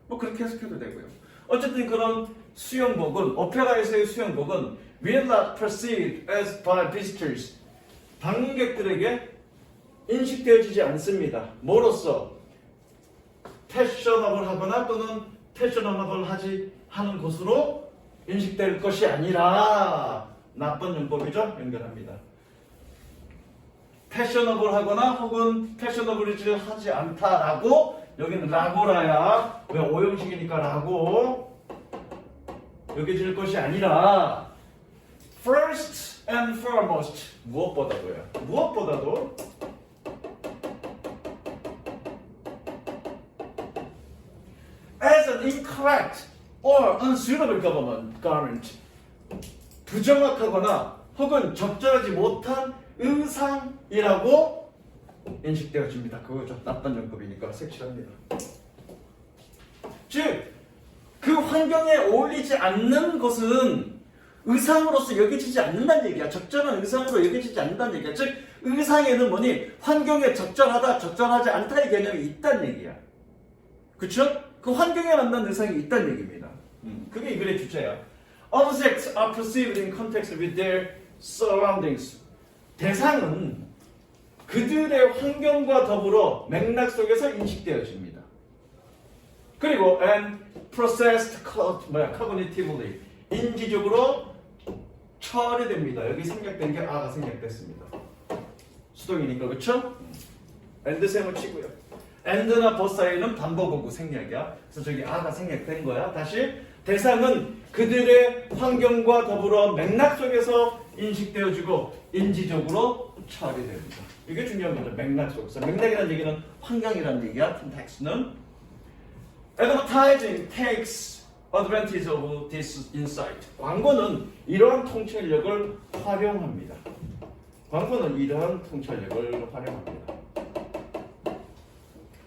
뭐 그렇게 해석해도 되고요. 어쨌든 그런 수영복은 오페라에서의 수영복은 will not perceived as by visitors. 방문객들에게 인식되어지지 않습니다. 뭐로써? 패셔너블하거나 또는 패셔너블하지 않은 것으로 인식될 것이 아니라 나쁜 용법이죠. 연결합니다. 패셔너블하거나 혹은 패셔너블이지 하지 않다라고 여기는 라고라야. 왜 오형식이니까 라고 여겨질 것이 아니라 first and foremost 무엇보다도요. 무엇보다도 as an incorrect or unsuitable garment 부정확하거나 혹은 적절하지 못한 의상이라고 인식되어집니다. 그거죠. 나쁜 용법이니까 색칠합니다. 즉 그 환경에 어울리지 않는 것은 의상으로서 여겨지지 않는다는 얘기야. 적절한 의상으로 여겨지지 않는다는 얘기야. 즉 의상에는 뭐니 환경에 적절하다 적절하지 않다의 개념이 있다는 얘기야. 그쵸? 그 환경에 맞는 의상이 있다는 얘기입니다. 그게 이 글의 주제야. Objects are perceived in context with their surroundings. 대상은 그들의 환경과 더불어 맥락 속에서 인식되어집니다. 그리고 and processed cognitively 인지적으로 처리됩니다. 여기 생략된 게 아가 생략됐습니다. 수동이니까 그렇죠? and 셈을 치고요. and나 더 사이는 반복어구 생략이야. 그래서 저기 아가 생략된 거야. 다시 대상은 그들의 환경과 더불어 맥락 속에서 인식되어지고 인지적으로 처리됩니다. 이게 중요한 거죠. 맥락 속에서. 맥락이라는 얘기는 환경이라는 얘기야. 텍스트는 Advertising takes advantage of this insight. 광고는 이러한 통찰력을 활용합니다. 광고는 이러한 통찰력을 활용합니다.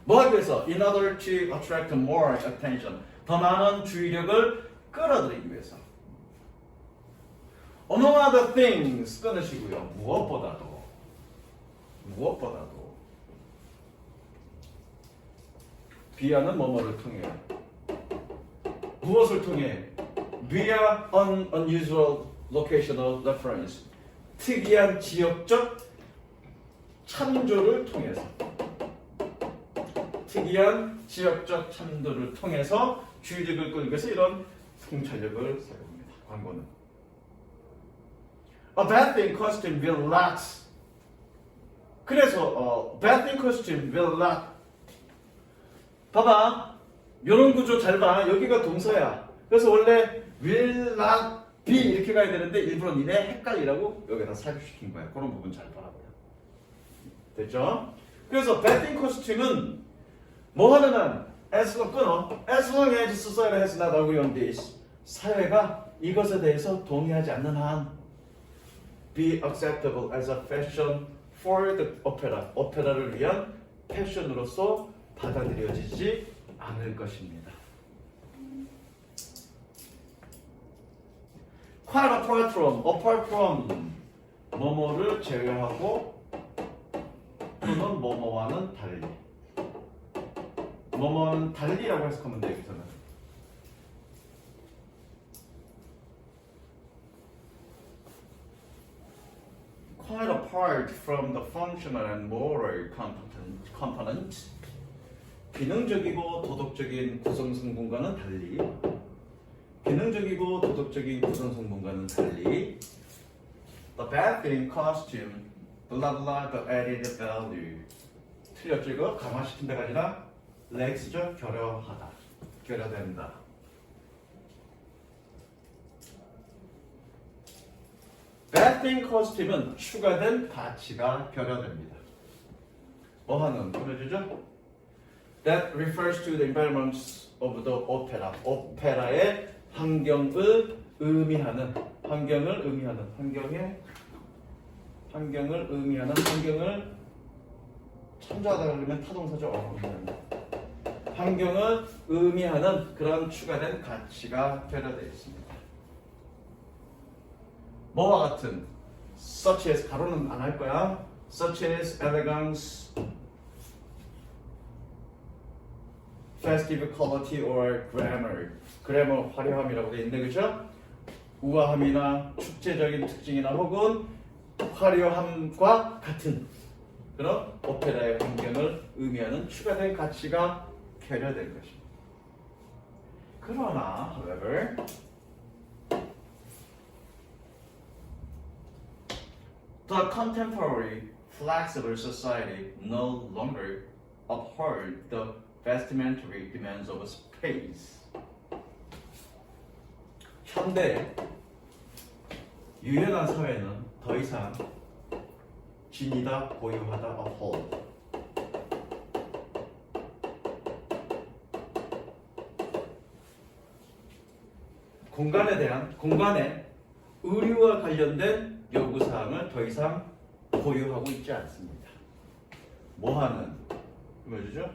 뭐 하기 위해서? In order to attract more attention. 더 많은 주의력을 끌어들이기 위해서. Among other things 끊으시고요. 무엇보다도 비하는 뭐뭐를 통해 무엇을 통해 via an unusual locational reference 특이한 지역적 참조를 통해서 주의력을 끌기 위해서 이런 통찰력을 사용합니다. 광고는 A bathing costume will not 그래서 bathing costume will not 봐봐. 요런 구조 잘 봐. 여기가 동사야. 그래서 원래 will not be 이렇게 가야 되는데 일부러 니네 헷갈리라고 여기다 삽입시킨 거야. 그런 부분 잘 봐라고요. 됐죠? 그래서 bathing costume은 뭐 하는 한 as long as society has not agreed on this 사회가 이것에 대해서 동의하지 않는 한 be acceptable as a fashion for the opera 오페라를 위한 패션으로서 받아들여지지 않을 것입니다. Quite apart from 뭐뭐를 제외하고 또는 뭐뭐와는 달리 뭐뭐와는 달리라고 해석하면 돼요. 여기서는 Quite apart from the functional and moral component 기능적이고 도덕적인 구성 성분과는 달리 The bathing costume blah blah the added value 틀렸죠 이거? 강화시킨다가 아니라 렉스죠? 결여된다 bathing costume은 추가된 가치가 결여됩니다 뭐하는 보여주죠? That refers to the environment of the opera. 오페라의 환경을 의미하는 환경을 참조하다 그러면 타동사죠. 환경을 의미하는 그런 추가된 가치가 결여되어 있습니다. 뭐와 같은 such as 가로는 안 할 거야. such as elegance, festive quality or glamour. glamour 화려함이라고 되어 있는데 그죠? 우아함이나 축제적인 특징이나 혹은 화려함과 같은 그런 오페라의 환경을 의미하는 추가된 가치가 결여된 것입니다. 그러나, however, the contemporary flexible society no longer uphold the vestimentary demands of space. 현대 유연한 사회는 더 이상 지니다, 보유하다, uphold. 공간의 의류와 관련된 요구사항을 더 이상 보유하고 있지 않습니다. 뭐하는? 뭐죠?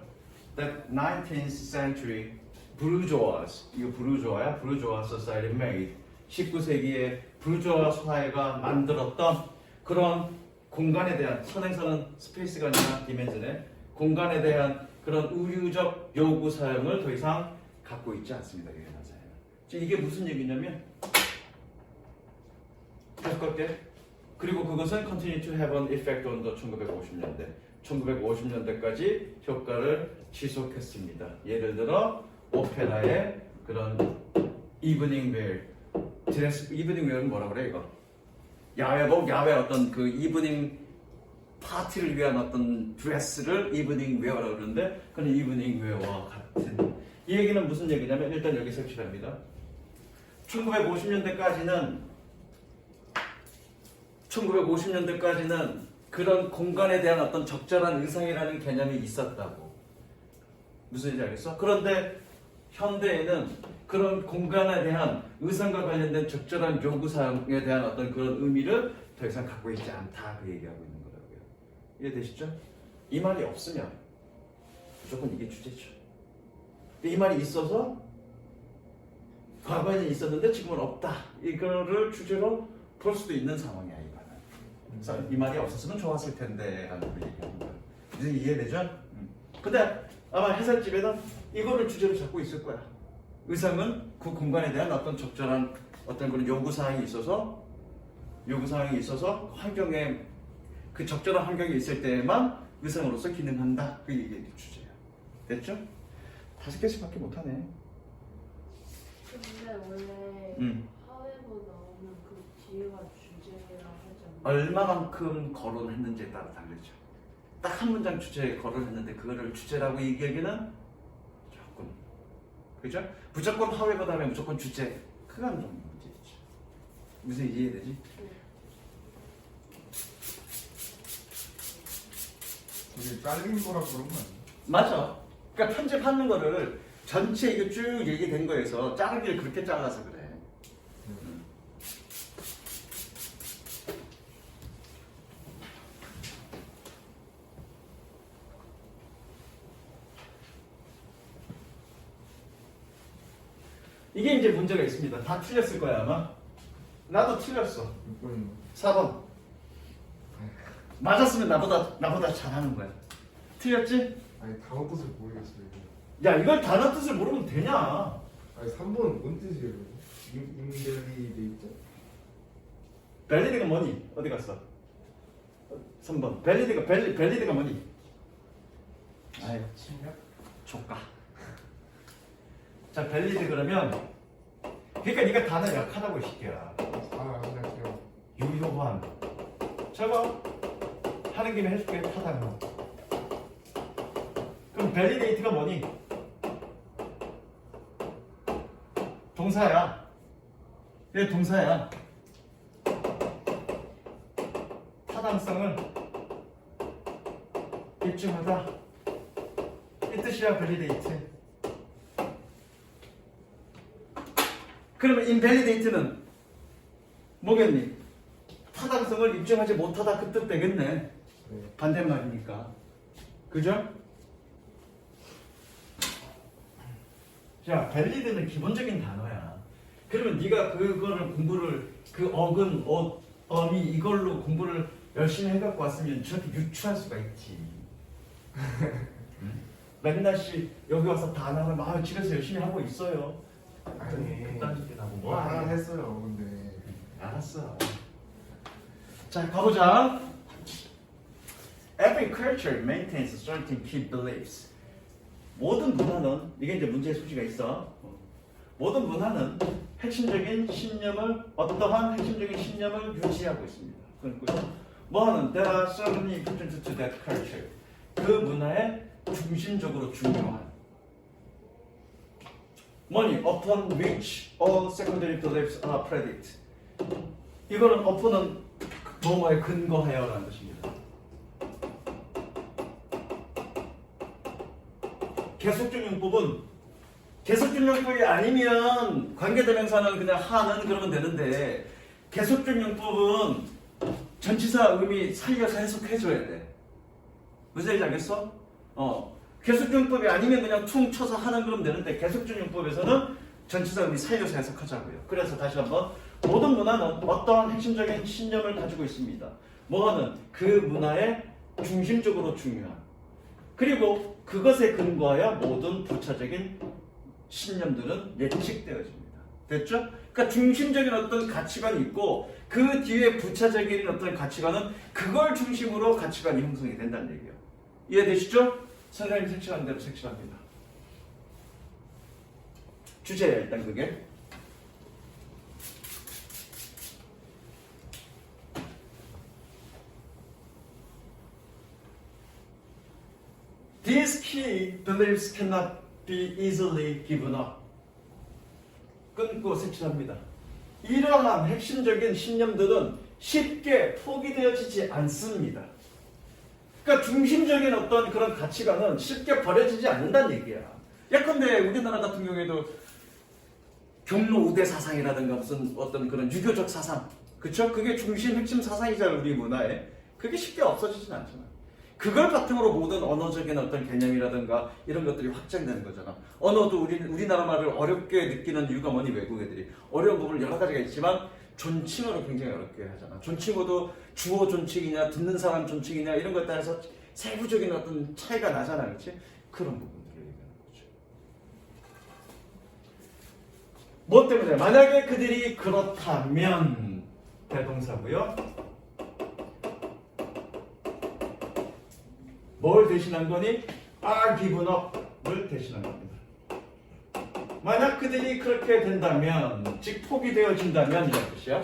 That 19th century bourgeois, 이거 부르조아야? bourgeois society made. 19세기의 부르조아 사회가 만들었던 그런 공간에 대한 선행선은 스페이스가 아니라 디멘전의 공간에 대한 그런 의류적 요구 사항을 더 이상 갖고 있지 않습니다. 이게 무슨 얘기냐면 다시 볼게. 그리고 그것은 continue to have an effect on the 1950년대. 1950년대까지 효과를 지속했습니다. 예를 들어 오페라의 그런 이브닝 웨어, 드레스 이브닝 웨어는 뭐라 그래 이거? 야외복, 야외 어떤 그 이브닝 파티를 위한 어떤 드레스를 이브닝 웨어라고 그러는데 그건 이브닝 웨어와 같은. 이 얘기는 무슨 얘기냐면 일단 여기 색칠합니다. 1950년대까지는 그런 공간에 대한 어떤 적절한 의상이라는 개념이 있었다고. 무슨 얘기인지 알겠어? 그런데 현대에는 그런 공간에 대한 의상과 관련된 적절한 요구사항에 대한 어떤 그런 의미를 더 이상 갖고 있지 않다. 그 얘기하고 있는 거라고요. 이해되시죠? 이 말이 없으면 무조건 이게 주제죠. 이 말이 있어서 과거에는 있었는데 지금은 없다. 이거를 주제로 볼 수도 있는 상황이야 이거는. 그래서 이 말이 없었으면 좋았을 텐데 하는 그 얘기하는 거야. 이제 이해되죠? 근데 아마 해설집에는 이거를 주제로 잡고 있을 거야. 의상은 그 공간에 대한 어떤 적절한 어떤 그런 요구사항이 있어서 환경에 그 적절한 환경이 있을 때에만 의상으로서 기능한다. 그 얘기 주제야. 됐죠? 5개씩밖에 못하네. 근데 원래 하회로 나오는 그 뒤에가 주제라 하지 않나요? 얼마만큼 거론했는지에 따라 다르죠. 딱 한 문장 주제에 거론했는데 그거를 주제라고 얘기하기는 조금 그죠? 무조건 하회가 다음에 무조건 주제 그건 좀 문제죠. 무슨 이해되지? 네. 우리 잘린 거라 그런 거 아니야? 맞아. 그러니까 편집하는 거를 전체 이거 쭉 얘기된 거에서 자르기를 그렇게 잘라서 그래. 이게 이제 문제가 있습니다. 다 틀렸을 거야 아마. 나도 틀렸어. 6번이요. 4번. 맞았으면 나보다 잘하는 거야. 틀렸지? 아니 단어 뜻을 모르겠어요. 이거. 야 이걸 단어 뜻을 모르면 되냐? 아니 3번은 뭔 뜻이에요? 인델리데이트? 밸리드가 뭐니? 어디 갔어? 3번. 밸리드가 뭐니? 아유 침략? 조까. 자 밸리드 그러면 그러니까 네가 단어 약하다고 이 새끼야. 아 안녕하세요. 유효한. 저거 하는 김에 해줄게. 타당한. 그럼 밸리데이트가 뭐니? 동사야. 얘 동사야. 타당성을 입증하다. 이 뜻이야 밸리데이트. 그러면 invalidate는 뭐겠니? 타당성을 입증하지 못하다 그 뜻 되겠네. 네. 반대말이니까. 그죠? 자, 밸리드는 기본적인 단어야. 그러면 네가 그거를 공부를 그 어근, 어미 이걸로 공부를 열심히 해갖고 왔으면 저렇게 유추할 수가 있지. 응? 맨날 씨 여기 와서 단어를 막 집에서 열심히 하고 있어요. 아니 그딴 짓 하고 뭐 하나 하냐. 했어요 근데. 알았어. 자, 가보자. Every culture maintains certain key beliefs. 모든 문화는 이게 이제 문제의 소지가 있어. 모든 문화는 핵심적인 신념을 어떠한 핵심적인 신념을 유지하고 있습니다. 그러니까 뭐하는 there are certain important to that culture. 그 문화의 중심적으로 중요한 뭐니 upon which all secondary beliefs are predicated. 이거는 upon은 뭐뭐에 근거하여라는 것입니다. 계속적 용법은 계속적 용법이 아니면 관계대명사는 그냥 하는 그러면 되는데 계속적 용법은 전치사 의미 살려서 해석해줘야 돼. 무슨 얘기인지 알겠어? 계속적 용법이 아니면 그냥 퉁 쳐서 하는 그러면 되는데 계속적 용법에서는 전치사 의미 살려서 해석하자고요. 그래서 다시 한번 모든 문화는 어떠한 핵심적인 신념을 가지고 있습니다. 뭐하는 그 문화의 중심적으로 중요한 그리고 그것에 근거하여 모든 부차적인 신념들은 예측되어집니다. 됐죠? 그러니까 중심적인 어떤 가치관이 있고 그 뒤에 부차적인 어떤 가치관은 그걸 중심으로 가치관이 형성이 된다는 얘기예요. 이해되시죠? 선생님 색칠한 대로 색칠합니다. 주제야 일단 그게. These key beliefs cannot be easily given up. 끊고 색칠합니다. 이러한 핵심적인 신념들은 쉽게 포기되어지지 않습니다. 그러니까 중심적인 어떤 그런 가치관은 쉽게 버려지지 않는다는 얘기야. 예컨대 우리나라 같은 경우에도 경로 우대 사상이라든가 무슨 어떤 그런 유교적 사상, 그쵸? 그게 중심 핵심 사상이잖아 우리 문화에. 그게 쉽게 없어지진 않잖아. 그걸 바탕으로 모든 언어적인 어떤 개념이라든가 이런 것들이 확장되는 거잖아. 언어도 우리나라 말을 어렵게 느끼는 이유가 뭐니 외국 애들이 어려운 부분은 여러 가지가 있지만 존칭어로 굉장히 어렵게 하잖아. 존칭어도 주어 존칭이냐 듣는 사람 존칭이냐 이런 것에 따라서 세부적인 어떤 차이가 나잖아, 그렇지? 그런 부분들을 얘기하는 거죠. 뭐 때문에? 만약에 그들이 그렇다면 대동사고요. 뭘 대신한 거니? are given up을 대신한 겁니다. 만약 그들이 그렇게 된다면, 즉 포기되어진다면 이런 뜻이야.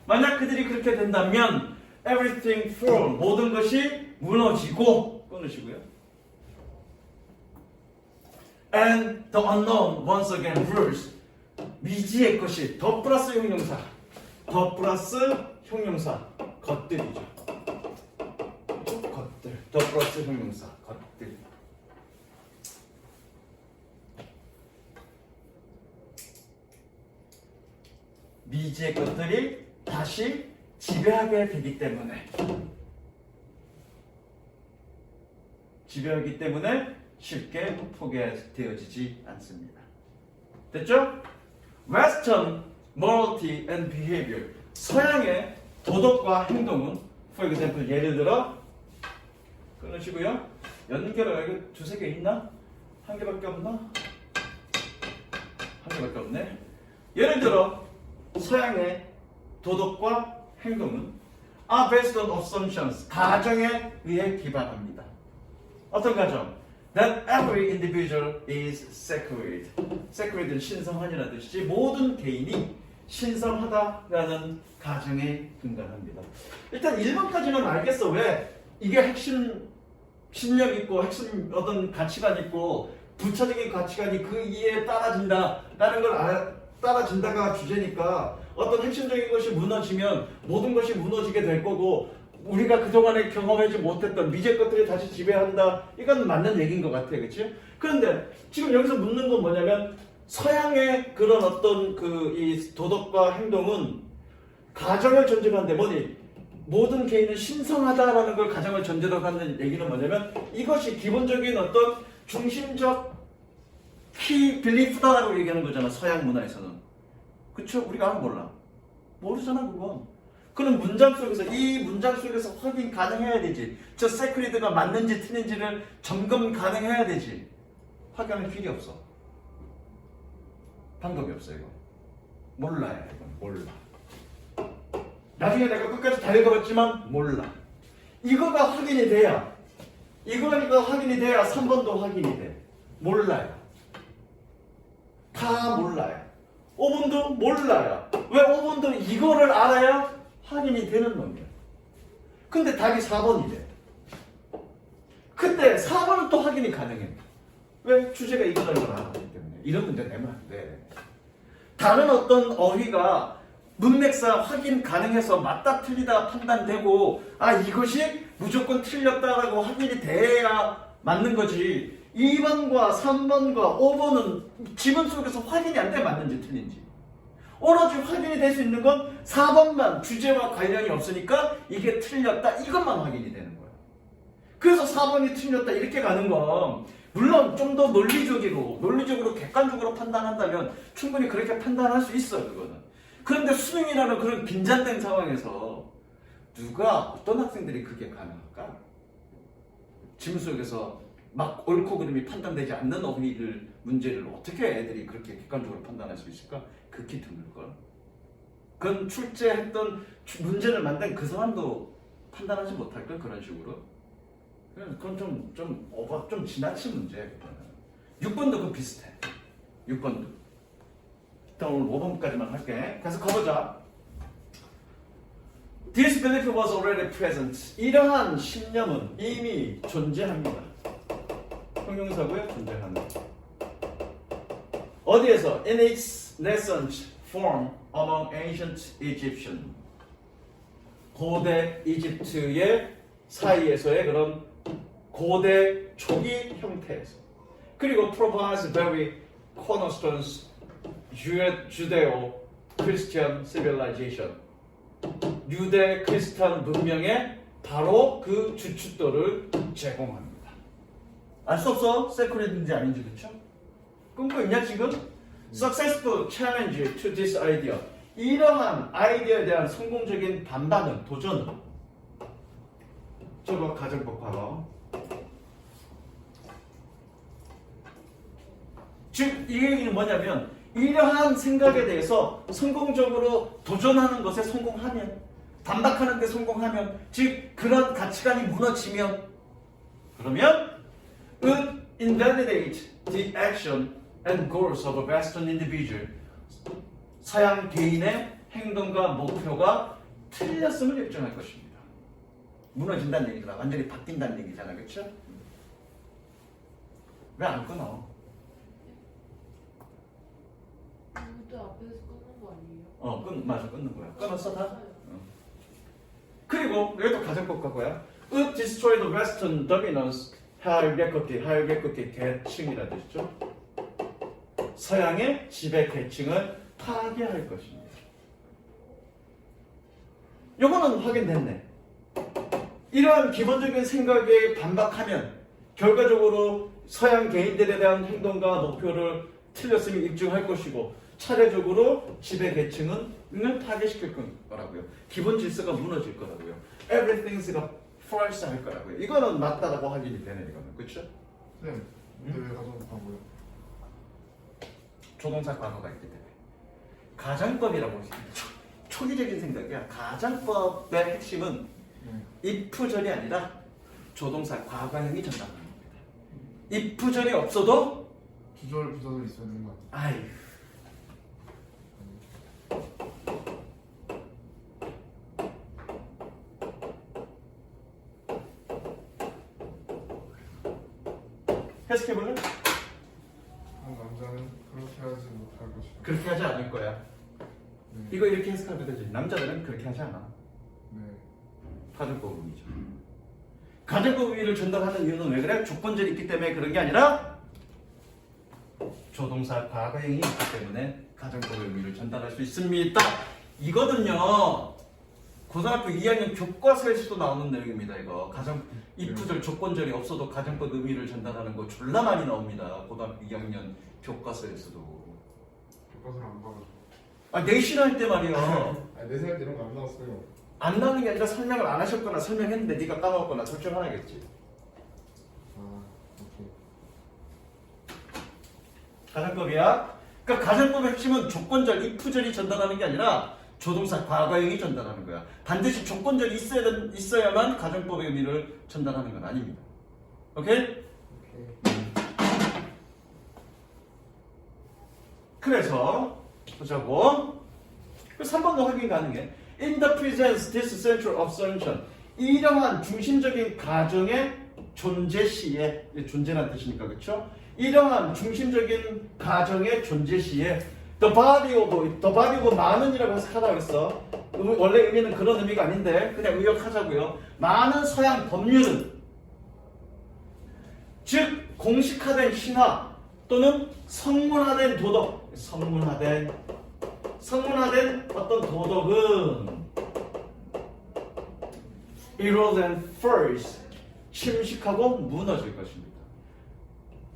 만약 그들이 그렇게 된다면 everything fall, 모든 것이 무너지고 끊으시고요. And the unknown once again rules. 미지의 것이 더 플러스 형용사, 더 플러스 형용사 것들이죠. 더 플러스 형용사 것들. 미지의 것들이 다시 지배하게 되기 때문에 쉽게 포기되어지지 않습니다. 됐죠? Western morality and behavior. 서양의 도덕과 행동은 for example 예를 들어 끊으시고요. 연결을 이거 두세 개 있나? 한 개밖에 없나? 한 개밖에 없네. 예를 들어 서양의 도덕과 행동은 are based on assumptions. 가정에 의해 기반합니다. 어떤 가정? That every individual is sacred. sacred는 신성한이라는 뜻이지 모든 개인이 신성하다라는 가정에 근간합니다. 일단 1번까지는 알겠어. 왜? 이게 핵심 신념 있고 핵심 어떤 가치관 있고 부차적인 가치관이 그 이에 따라진다라는 걸 따라진다가 주제니까 어떤 핵심적인 것이 무너지면 모든 것이 무너지게 될 거고 우리가 그동안에 경험하지 못했던 미제 것들이 다시 지배한다. 이건 맞는 얘기인 것 같아, 그렇지? 그런데 지금 여기서 묻는 건 뭐냐면 서양의 그런 어떤 이 도덕과 행동은 가정을 전제로 한데 뭐니? 모든 개인은 신성하다라는 걸 가정을 전제로 하는 얘기는 뭐냐면 이것이 기본적인 어떤 중심적 키 빌리프다라고 얘기하는 거잖아. 서양 문화에서는. 그쵸? 우리가 아무 몰라. 모르잖아 그건. 그럼 문장 속에서 이 문장 속에서 확인 가능해야 되지. 저 세크리드가 맞는지 틀린지를 점검 가능해야 되지. 확인할 필요 없어. 방법이 없어 이거. 몰라요 이건. 몰라. 나중에 내가 끝까지 다 읽어봤지만 몰라. 이거가 확인이 돼야, 이거가 확인이 돼야 3번도 확인이 돼. 몰라요. 다 몰라요. 5번도 몰라요. 왜 5번도 이거를 알아야 확인이 되는 놈이야. 근데 답이 4번이 돼. 근데 4번은 또 확인이 가능해. 왜? 주제가 이거다 이걸 알았기 때문에. 이런 문제 내면 안 돼. 다른 어떤 어휘가 문맥상 확인 가능해서 맞다 틀리다 판단되고 아 이것이 무조건 틀렸다라고 확인이 돼야 맞는 거지. 2번과 3번과 5번은 지문 속에서 확인이 안 돼 맞는지 틀린지. 오로지 확인이 될 수 있는 건 4번만 주제와 관련이 없으니까 이게 틀렸다 이것만 확인이 되는 거야. 그래서 4번이 틀렸다 이렇게 가는 건 물론 좀 더 논리적으로 객관적으로 판단한다면 충분히 그렇게 판단할 수 있어 그거는. 그런데 수능이라는 그런 빈잔된 상황에서 누가 어떤 학생들이 그게 가능할까? 지문 속에서 막 옳고 그름이 판단되지 않는 어휘를 문제를 어떻게 애들이 그렇게 객관적으로 판단할 수 있을까? 극히 드물걸. 그건 출제했던 문제를 만든 그 사람도 판단하지 못할걸 그런 식으로. 그건 좀 지나친 문제야. 6번도 그 비슷해. 6번도. 일단 오늘 5번까지만 할게. 계속 가보자. This belief was already present. 이러한 신념은 이미 존재합니다. 형용사고요. 존재하는. 어디에서? In its nascent form among ancient Egyptian. 고대 이집트의 사이에서의 그런 고대 초기 형태에서. 그리고 provides very cornerstones Judeo-Christian civilization. 유대 크리스탄 문명의 바로 그 주춧돌을 제공합니다. 알 수 없어? 세크리드인지 아닌지. 그쵸? 끊고 있냐 지금? Successful challenge to this idea. 이러한 아이디어에 대한 성공적인 반반은, 도전은 저거 가정법 봐봐. 즉 이 얘기는 뭐냐면 이러한 생각에 대해서 성공적으로 도전하는 것에 성공하면, 반박하는 데 성공하면, 즉 그런 가치관이 무너지면, 그러면 it invalidates the action and goals of a Western individual. 서양 개인의 행동과 목표가 틀렸음을 입증할 것입니다. 무너진다는 얘기잖아. 완전히 바뀐다는 얘기잖아. 그렇죠? 왜 안 끊어? 그때 앞에서 끊는 거 아니에요? 맞아. 끊는 거야. 끊었어 다? 그리고 여기도 가정법 갖고야. It destroyed the Western dominance. 하열계급기 계층이라 뜻이죠. 서양의 지배 계층을 파괴할 것입니다. 요거는 확인됐네. 이러한 기본적인 생각에 반박하면 결과적으로 서양 개인들에 대한 행동과 목표를 틀렸음을 입증할 것이고, 차례적으로 지배 계층은 이걸 파괴시킬 거라고요. 기본 질서가 무너질 거라고요. Everything's false 할 거라고요. 이거는 맞다라고 확인이 되네. 이거는. 그렇죠? 쌤, 근데 왜 가정법하고요? 조동사 과거가 있기 때문에. 가정법이라고 초기적인 생각이야. 가정법의 핵심은 if절이 아니라 조동사 과거형이 전달하는 겁니다. if절이 없어도 주절, 부사절 있어야 되는 거 같아요. 아이. 해석해볼래? 남자는 그렇게 하지 못할 것이다. 그렇게 하지 않을 거야. 네. 이거 이렇게 해석하면 되지. 남자들은 그렇게 하지 않아. 네. 가정법 의미죠. 가정법 의미를 전달하는 이유는 왜 그래? 조건절이 있기 때문에 그런 게 아니라 조동사 과거형이 있기 때문에 가정법 의미를 전달할 수 있습니다. 이거든요. 고등학교 2학년 교과서에서도 나오는 내용입니다. 이거 가정 if절 조건절이 없어도 가정법 의미를 전달하는 거 졸라 많이 나옵니다. 고등학교 2학년 교과서에서도. 교과서를 안 봐가지고. 내신할 때 말이야. 아니 내생할 때 이런 거 안 나왔어요. 안 나오는 게 아니라 설명을 안 하셨거나 설명했는데 네가 까먹었거나 둘 중 하나겠지. 아 오케이. 가정법이야. 그러니까 가정법의 핵심은 조건절, if절이 전달하는 게 아니라 조동사 과거형이 전달하는 거야. 반드시 조건절이 있어야만 가정법의 의미를 전달하는 건 아닙니다. 오케이? 오케이. 그래서 보자고. 3번도 확인 가능해. In the presence, this central assumption. 이러한 중심적인 가정의 존재 시에, 존재란 뜻이니까 그렇죠? 이러한 중심적인 가정의 존재 시에 the body of 많은이라고 해석하라고 했어. 원래 의미는 그런 의미가 아닌데 그냥 의역하자고요. 많은 서양 법률은 즉 공식화된 신화 또는 성문화된 도덕, 성문화된 어떤 도덕은 erode and first 침식하고 무너질 것입니다.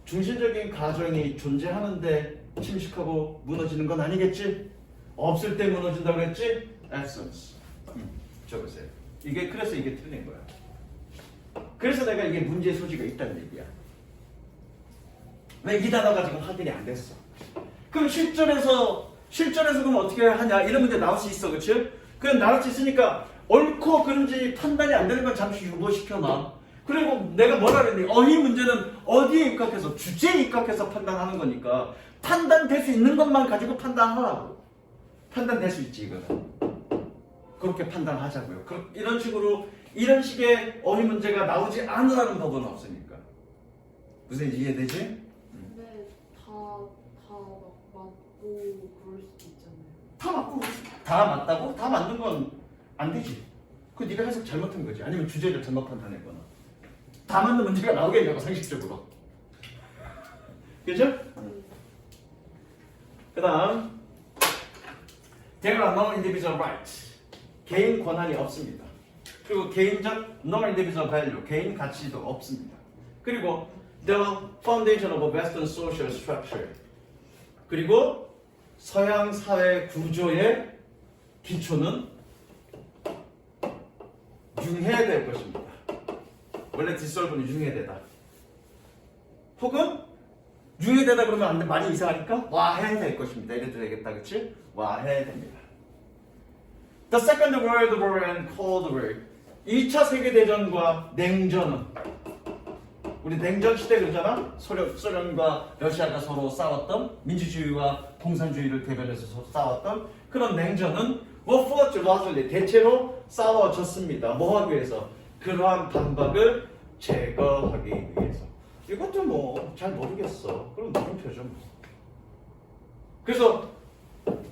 중심적인 가정이 존재하는데 침식하고 무너지는 건 아니겠지? 없을 때 무너진다고 했지? absence. 적으세요. 그래서 이게 틀린 거야. 그래서 내가 이게 문제의 소지가 있다는 얘기야. 왜 이 단어가 지금 확인이 안 됐어? 그럼 실전에서 그럼 어떻게 하냐? 이런 문제 나올 수 있어, 그치? 그럼 나올 수 있으니까 옳고 그른지 판단이 안 되는 건 잠시 유보시켜놔. 그리고 내가 뭐라 그랬니? 어휘 문제는 어디에 입각해서 주제에 입각해서 판단하는 거니까 판단될 수 있는 것만 가지고 판단하라고. 판단될 수 있지 이거는. 그렇게 판단하자고요. 이런 식의 어휘 문제가 나오지 않으라는 법은 없으니까. 무슨 이해되지? 근데 다 맞고 그럴 수도 있잖아요. 다 맞고 다 맞다고? 다 맞는 건 안 되지. 그 네가 해석 잘못한 거지. 아니면 주제를 잘못 판단했거나. 다 맞는 문제가 나오겠냐고 상식적으로. 그죠? 그 다음 There are no individual rights. 개인 권한이 없습니다. 그리고 개인적 no individual value. 개인 가치도 없습니다. 그리고 The foundation of a Western social structure. 그리고 서양 사회 구조의 기초는 융해될 것입니다. 원래 디솔브는 융해되다. 혹은 융해되다 그러면 안 돼. 많이 이상하니까 와해될 것입니다. 이래도 되겠다, 그치? 와해됩니다. The Second World War and Cold War. 2차 세계대전과 냉전은 우리 냉전 시대 그러잖아? 소련과 러시아가 서로 싸웠던 민주주의와 공산주의를 대변해서 서로 싸웠던 그런 냉전은 대체로 싸워졌습니다. 뭐 하기 위해서? 그러한 반박을 제거하기 위해서. 이것도 뭐 잘 모르겠어. 그럼 물음표죠. 그래서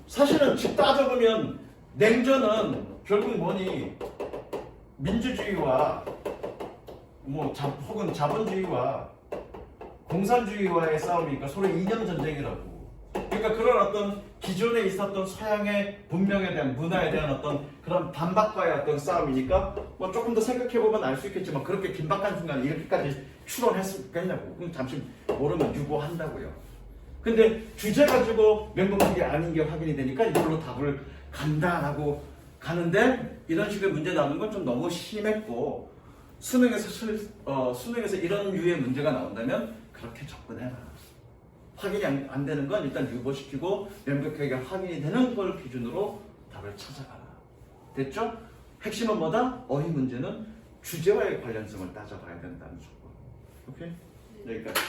사실은 집 따져보면 냉전은 결국 뭐니? 민주주의와 혹은 자본주의와 공산주의와의 싸움이니까 서로 이념 전쟁이라고. 그러니까 그런 어떤 기존에 있었던 서양의 문명에 대한 문화에 대한 어떤 그런 반박과의 어떤 싸움이니까 뭐 조금 더 생각해보면 알 수 있겠지만 그렇게 긴박한 순간 이렇게까지 추론했겠냐고. 그럼 잠시 모르면 유보한다고요. 근데 주제 가지고 명분이 아닌 게 확인이 되니까 이걸로 답을 간다라고 가는데 이런 식의 문제 나오는 건 좀 너무 심했고 수능에서 이런 류의 문제가 나온다면 그렇게 접근해라. 확인이 안 되는 건 일단 유보시키고 명백하게 확인이 되는 걸 기준으로 답을 찾아가라. 됐죠? 핵심은 뭐다? 어휘 문제는 주제와의 관련성을 따져봐야 된다는 조건. 오케이? 여기까지.